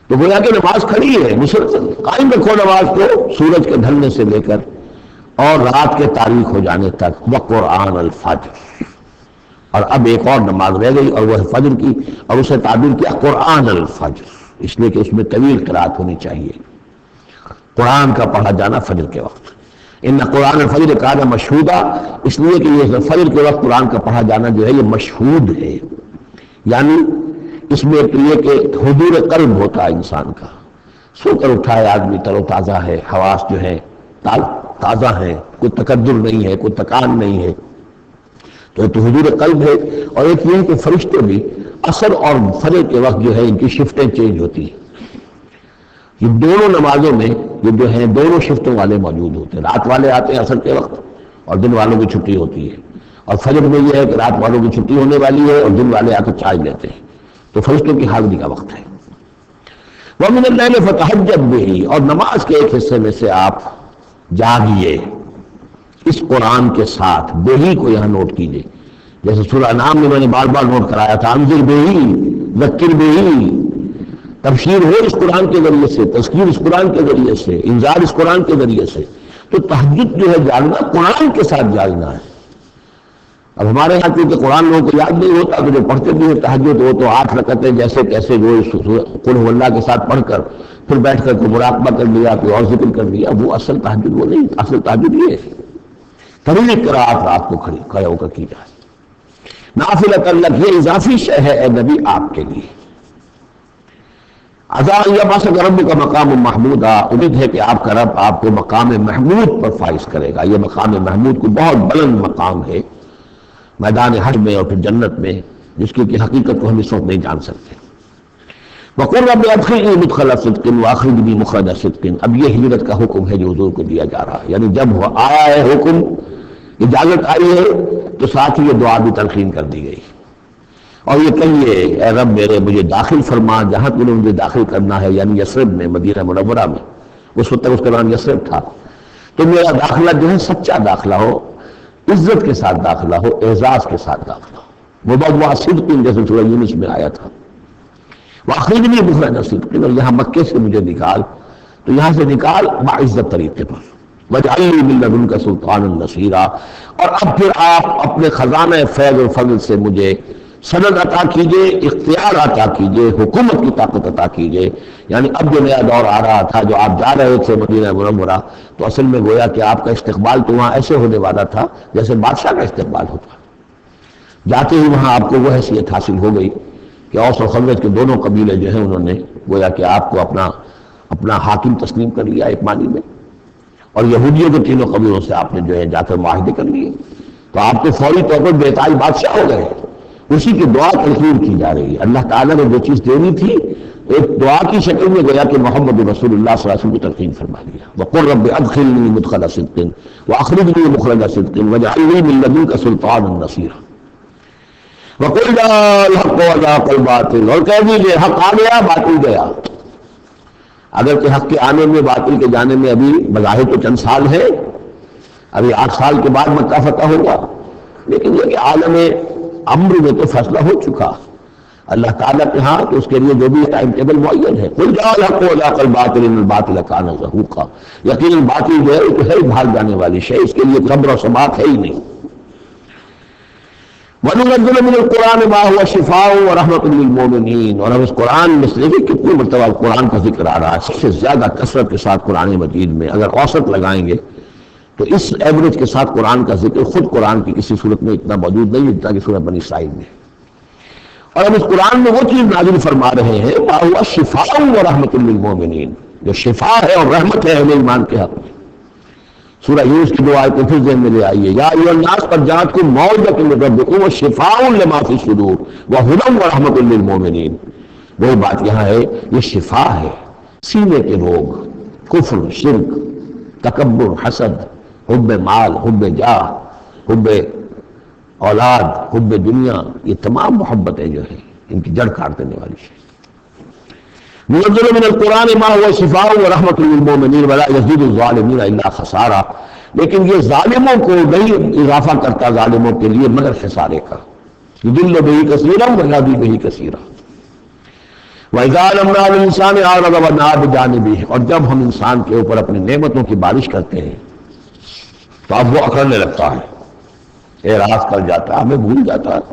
تو گویا کہ نماز کھڑی ہے، مسلسل قائم رکھو نماز کو سورج کے ڈھلنے سے لے کر اور رات کے تاریک ہو جانے تک۔ وقرآن الفجر، اور اب ایک اور نماز رہ گئی اور وہ ہے فجر کی، اور اسے تعبیر کیا قرآن الفجر، اس لیے کہ اس میں طویل قرات ہونی چاہیے، قرآن کا پڑھا جانا فجر کے وقت۔ ان قرآن الفجر کان مشہودا، اس لیے کہ یہ فجر کے وقت قرآن کا پڑھا جانا جو ہے یہ مشہود ہے، یعنی اس میں ایک یہ کہ حضور قلب ہوتا ہے انسان کا، سو کر اٹھا ہے آدمی، تر و تازہ ہے، حواس جو ہے تازہ ہیں، کوئی تکدر نہیں ہے، کوئی تکان نہیں ہے، تو حضور قلب ہے۔ اور ایک یہ ہے کہ فرشتے بھی عصر اور فجر کے وقت جو ہے ان کی شفٹیں چینج ہوتی ہیں، یہ دونوں نمازوں میں یہ جو ہیں دونوں شفتوں والے موجود ہوتے ہیں، رات والے آتے ہیں عصر کے وقت اور دن والوں کی چھٹی ہوتی ہے، اور فجر میں یہ ہے کہ رات والوں کی چھٹی ہونے والی ہے اور دن والے آ کے چائے لیتے ہیں، تو فرشتوں کی حاضری کا وقت ہے۔ وَمِنَ اللَّيْلِ فَتَهَجَّدْ بِهِ، اور نماز کے ایک حصے میں سے آپ جاگیے اس قرآن کے ساتھ، بہی کو یہاں نوٹ کیجئے، جیسے سورہ انعام میں میں نے بار بار نوٹ کرایا تھا، انذر بہی ذکر بہی، تبشیر ہو اس قرآن کے ذریعے سے، تذکیر اس قرآن کے ذریعے سے، انذار اس قرآن کے ذریعے سے۔ تو تہجد جو ہے جاگنا قرآن کے ساتھ جاگنا ہے۔ اب ہمارے یہاں کیونکہ قرآن لوگوں کو یاد نہیں ہوتا تو جو پڑھتے بھی ہیں تہجد وہ تو 8 رکعتیں جیسے کیسے وہ قل هو اللہ کے ساتھ پڑھ کر پھر بیٹھ کر کوئی مراقبہ کر لیا، کوئی اور ذکر کر لیا، وہ اصل تہجد وہ نہیں، اصل تہجد یہ ہے طویل قرات رات کو کھڑے ہو کر کی جائے۔ نافلۃ لک، یہ اضافی شے ہے اے نبی آپ کے لیے۔ عسیٰ ان یبعثک ربک مقام محمودا، امید ہے کہ آپ کا رب آپ کو مقام محمود پر فائز کرے گا۔ یہ مقام محمود کو بہت بلند مقام ہے میدان حشر میں اور پھر جنت میں، جس کی حقیقت کو ہم اس وقت نہیں جان سکتے۔ وَقُلْ رَبِّ أَدْخِلْنِي مُدْخَلَ صِدْقٍ وَأَخْرِجْنِي مُخْرَجَ صِدْقٍ، اب یہ ہجرت کا حکم ہے جو حضور کو دیا جا رہا ہے، یعنی جب وہ آیا ہے حکم، اجازت آئی ہے تو ساتھ ہی یہ دعا بھی تلقین کر دی گئی، اور یہ کہیے اے رب میرے مجھے داخل فرما جہاں تو نے مجھے داخل کرنا ہے، یعنی یثرب میں، مدینہ منورہ میں، اس وقت تک اس کا نام یثرب تھا، تو میرا داخلہ جو ہے سچا داخلہ ہو، عزت کے ساتھ داخلہ ہو، اعزاز کے ساتھ داخلہ ہو، مبوّع صدق جیسے سورہ یونس میں آیا تھا، وَأَخْرِجْنِي مُخْرَجَ صِدْقٍ، اور یہاں مکے سے مجھے نکال، تو یہاں سے نکال باعزت طریقے پر، وَاجْعَلْ لِي مِن لَّدُنكَ سُلْطَانًا نَصِيرًا، اور اب پھر آپ اپنے خزانہ فیض و فضل سے مجھے سند عطا کیجئے، اختیار عطا کیجئے، حکومت کی طاقت عطا کیجئے۔ یعنی اب جو نیا دور آ رہا تھا، جو آپ جا رہے تھے مدینہ منورہ، تو اصل میں گویا کہ آپ کا استقبال تو وہاں ایسے ہونے والا تھا جیسے بادشاہ کا استقبال ہوتا، جاتے ہی وہاں آپ کو وہ حیثیت حاصل ہو گئی کہ اوس اور خزرج کے دونوں قبیلے جو ہیں انہوں نے گویا کہ آپ کو اپنا حاکم تسلیم کر لیا ایک معنی میں، اور یہودیوں کے 3 قبیلوں سے آپ نے جو ہے جا کر معاہدے کر لیے، تو آپ تو فوری طور پر بےتاج بادشاہ ہو گئے۔ اسی کی دعا تلقین کی جا رہی ہے، اللہ تعالیٰ نے جو چیز دینی تھی ایک دعا کی شکل میں گویا کہ محمد رسول اللہ صلی اللہ علیہ وسلم کو تلقین فرما دیا۔ وَقُلْ رَبِّ أَدْخِلْنِي مُدْخَلَ صِدْقٍ وَأَخْرِجْنِي مُخْرَجَ صِدْقٍ وَاجْعَلْ لِي مِن لَّدُنكَ سُلْطَانًا نَصِيرًا۔ وَقُلْ جَاءَ الْحَقُّ وَزَهَقَ الْبَاطِلُ، اور کہہ دیجیے حق آ گیا باطل گیا۔ اگرچہ حق کے آنے میں باطل کے جانے میں ابھی بظاہر تو چند سال ہے، ابھی 8 سال کے بعد مکہ فتح ہوگا، لیکن یہ کہ عالم امر میں تو فیصلہ ہو چکا اللہ تعالیٰ کے ہاں، تو اس کے لیے جو بھی ٹائم ٹیبل معین ہے۔ قل جاء الحق وزهق الباطل ان الباطل کان زہوقا، یقیناً باطل جو ہے وہ تو ہے بھاگ جانے والی شے، اس کے لیے صبر و ثبات ہے ہی نہیں۔ وَنُنَزِّلُ مِنَ الْقُرْآنِ مَا هُوَ شِفَاءٌ وَرَحْمَةٌ لِّلْمُؤْمِنِينَ، اور ہم اس قرآن میں سے دیکھیں کتنی مرتبہ قرآن کا ذکر آ رہا ہے، سب سے زیادہ کثرت کے ساتھ قرآن مجید میں اگر اوسط لگائیں گے تو اس ایوریج کے ساتھ قرآن کا ذکر خود قرآن کی کسی صورت میں اتنا موجود نہیں جتنا کہ سورہ بنی اسرائیل میں. اور ہم اس قرآن میں وہ چیز نازل فرما رہے ہیں ما هو شفاء ورحمۃ للمؤمنین، جو شفا ہے اور رحمت ہے اہل ایمان کے حق میں. سورہ یونس کی دو آیتیں پھر ذہن میں لے آئیے، یا ایھا الناس قد جاءتکم موعظۃ من ربکم وشفاء لما فی الصدور وہدی ورحمۃ للمؤمنین. وہی بات یہاں ہے، یہ شفا ہے سینے کے روگ، کفر، شرک، تکبر، حسد، حب مال، حب جاہ، حب اولاد، حب دنیا، یہ تمام محبتیں جو ہیں ان کی جڑ کاٹ دینے والی ہے. ننزل من القرآن ما هو شفاء ورحمۃ للمؤمنین ولا یزید الظالمین الا خسارا، لیکن یہ ظالموں کو نہیں اضافہ کرتا ظالموں کے لیے مگر خسارے کا. یضل به کثیرا ویہدی به کثیرا. وَإِذَا أَنْعَمْنَا عَلَى الْإِنسَانِ أَعْرَضَ وَنَأَىٰ بِجَانِبِهِ، اور جب ہم انسان کے اوپر اپنی نعمتوں کی بارش کرتے ہیں تو اب وہ اکڑنے لگتا ہے، اعراض کر جاتا ہے، ہمیں بھول جاتا ہے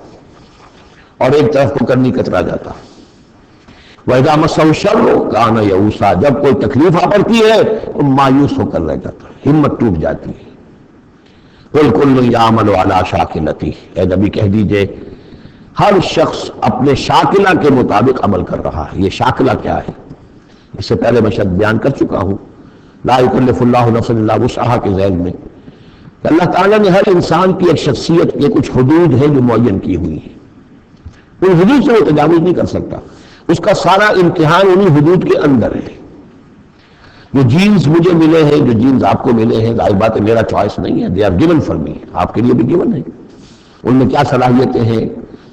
اور ایک طرف کو کرنی کترا جاتا ہے. وَإِذَا مَسَّهُ الشَّرُّ كَانَ يَئُوسًا، جب کوئی تکلیف آ پڑتی ہے تو مایوس ہو کر رہ جاتا ہے، ہمت ٹوٹ جاتی ہے. قُلْ كُلٌّ يَعْمَلُ عَلَىٰ شَاكِلَتِهِ، اے نبی کہہ دیجئے ہر شخص اپنے شاکلہ کے مطابق عمل کر رہا ہے. یہ شاکلہ کیا ہے؟ اس سے پہلے میں شاید بیان کر چکا ہوں، لا یکلف اللہ نفسا الا وسعہا کے ذیل میں کہ اللہ تعالیٰ نے ہر انسان کی ایک شخصیت کے کچھ حدود ہیں جو معین کی ہوئی ہیں، ان حدود سے وہ تجاوز نہیں کر سکتا. اس کا سارا امتحان انہی حدود کے اندر ہے. جو جینز مجھے ملے ہیں، جو جینز آپ کو ملے ہیں، ظاہر بات ہے میرا چوائس نہیں ہے، they are given for me, آپ کے لیے بھی گیون ہے. ان میں کیا صلاحیتیں ہیں،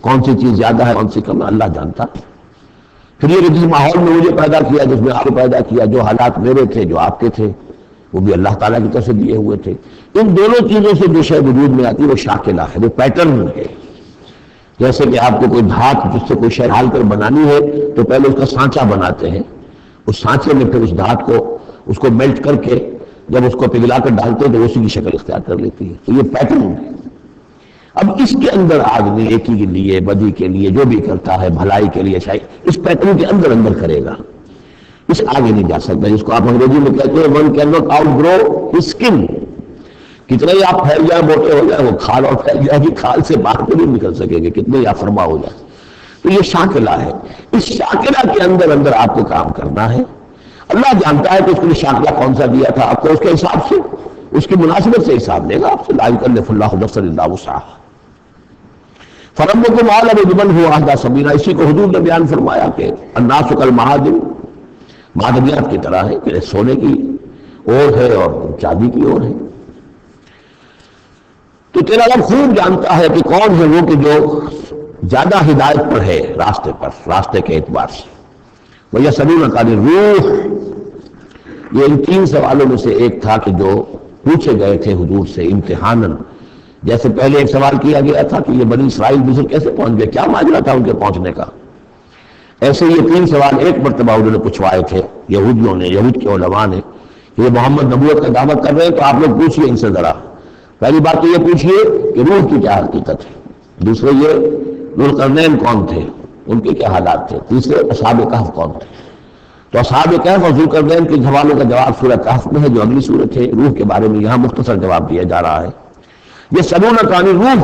کون سی چیز زیادہ ہے کون سی کم ہے، اللہ جانتا. پھر یہ کہ جس ماحول میں مجھے پیدا کیا، جس میں آپ کو پیدا کیا، جو حالات میرے تھے جو آپ کے تھے وہ بھی اللہ تعالیٰ کی طرف سے دیے ہوئے تھے. ان دونوں چیزوں سے جو شے وجود میں آتی ہے وہ شاکلہ ہے، وہ پیٹرن ہے. جیسے کہ آپ کو کوئی دھات جس سے کوئی شے ڈال کر بنانی ہے تو پہلے اس کا سانچہ بناتے ہیں، اس سانچے میں پھر اس دھات کو اس کو میلٹ کر کے جب اس کو پگھلا کر ڈالتے ہیں تو اسی کی شکل اختیار کر لیتی ہے. تو یہ پیٹرن ہے. اب اس کے اندر آدمی نیکی کے لیے، بدی کے لیے، جو بھی کرتا ہے بھلائی کے لیے شاید اس پیٹرن کے اندر اندر کرے گا، اس آگے نہیں جا سکتا. جس کو آپ انگریزی میں کہتے ہیں one can not outgrow his skin. کتنے ہی آپ پھیل جائیں، موٹے ہو جائیں، وہ کھال اور پھیل جائے گی، کھال سے باہر تو نہیں نکل سکیں گے، کتنے ہی آپ فرما ہو جائیں. تو یہ شاکلہ ہے. اس شاکلہ کے اندر اندر آپ کو کام کرنا ہے. اللہ جانتا ہے کہ اس کے لیے شاکلہ کون سا دیا تھا آپ کو، اس کے حساب سے اس کی مناسبت سے حساب لے گا آپ سے. لا یکلف اللہ نفسا الا وسعہا فَرَبُّكُمْ أَعْلَمُ بِمَنْ هُوَ أَهْدَىٰ سَبِيلًا. اسی کو حضور نے بیان فرمایا کہ النَّاسُ كَالْمَعَادِنِ، معدنیات کی طرح ہے کہ سونے کی اور ہے اور چاندی کی اور ہے. تو تیرا رب خوب جانتا ہے کہ کون ہے وہ کہ جو زیادہ ہدایت پر ہے، راستے کے اعتبار سے. وَيَسْأَلُونَكَ عَنِ الرُّوحِ، یہ ان 3 سوالوں میں سے ایک تھا کہ جو پوچھے گئے تھے حضور سے امتحاناً. جیسے پہلے ایک سوال کیا گیا تھا کہ یہ بنی اسرائیل مصر کیسے پہنچ گئے، کیا ماجرا تھا ان کے پہنچنے کا، ایسے یہ 3 سوال ایک مرتبہ انہوں نے پوچھوائے تھے یہودیوں نے، یہود کے علماء نے کہ یہ محمد نبوت کا دعویٰ کر رہے ہیں تو آپ لوگ پوچھئے ان سے ذرا. پہلی بات تو یہ پوچھئے کہ روح کی کیا حقیقت ہے، دوسرے یہ ذوالقرنین کون تھے، ان کے کیا حالات تھے، تیسرے اصحاب کہف کون تھے. تو اصحاب کہف اور ذوالقرنین کے سوالوں کا جواب سورہ کہف میں ہے جو اگلی سورت ہے. روح کے بارے میں یہاں مختصر جواب دیا جا رہا ہے. یہ سلونک عن الروح،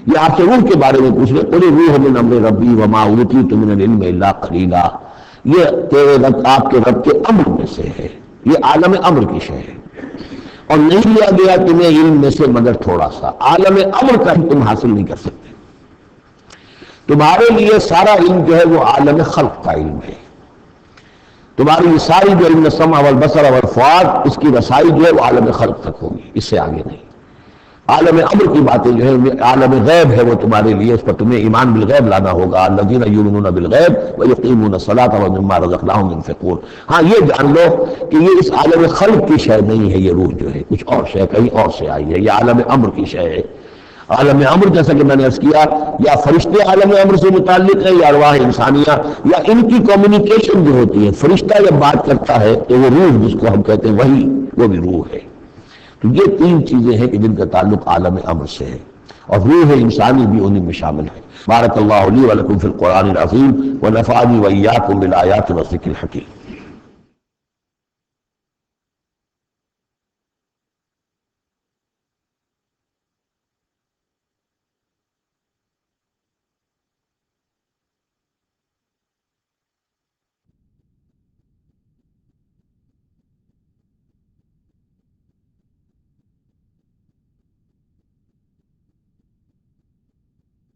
یہ آپ سے روح کے بارے میں پوچھ رہے. قل الروح من امر ربی وما اوتیت من العلم الا قلیلا، یہ تیرے رب آپ کے رب کے امر میں سے ہے، یہ عالم امر کی شے ہے اور نہیں لیا گیا تمہیں علم میں سے مگر تھوڑا سا. عالم امر کا تم حاصل نہیں کر سکتے. تمہارے لیے سارا علم جو ہے وہ عالم خلق کا علم ہے. تمہاری ساری جو علم السمع والبصر والفؤاد اس کی رسائی جو ہے وہ عالم خلق تک ہوگی، اس سے آگے نہیں. عالم امر کی باتیں جو ہے عالم غیب ہے، وہ تمہارے لیے اس پر تمہیں ایمان بالغیب لانا ہوگا. الذین یؤمنون بالغیب ویقیمون الصلاۃ ومما رزقناہم ينفقون. ہاں یہ جان لو کہ یہ اس عالم خلق کی شے نہیں ہے، یہ روح جو ہے کچھ اور شے کہیں اور سے آئی ہے، یہ عالم امر کی شے ہے. عالم امر جیسا کہ میں نے عرض کیا یا فرشتے عالم امر سے متعلق ہے یا ارواح انسانیہ یا ان کی کمیونیکیشن جو ہوتی ہے. فرشتہ جب بات کرتا ہے تو وہ روح جس کو ہم کہتے ہیں وہی وہ بھی روح ہے. تو یہ 3 چیزیں ہیں کہ جن کا تعلق عالم امر سے ہے. اور روح انسانی بھی انہیں میں شامل ہے۔ بارک اللہ لی و لکم فی القرآن العظیم ونفعنی وإیاکم بالآیات والذکر الحکیم۔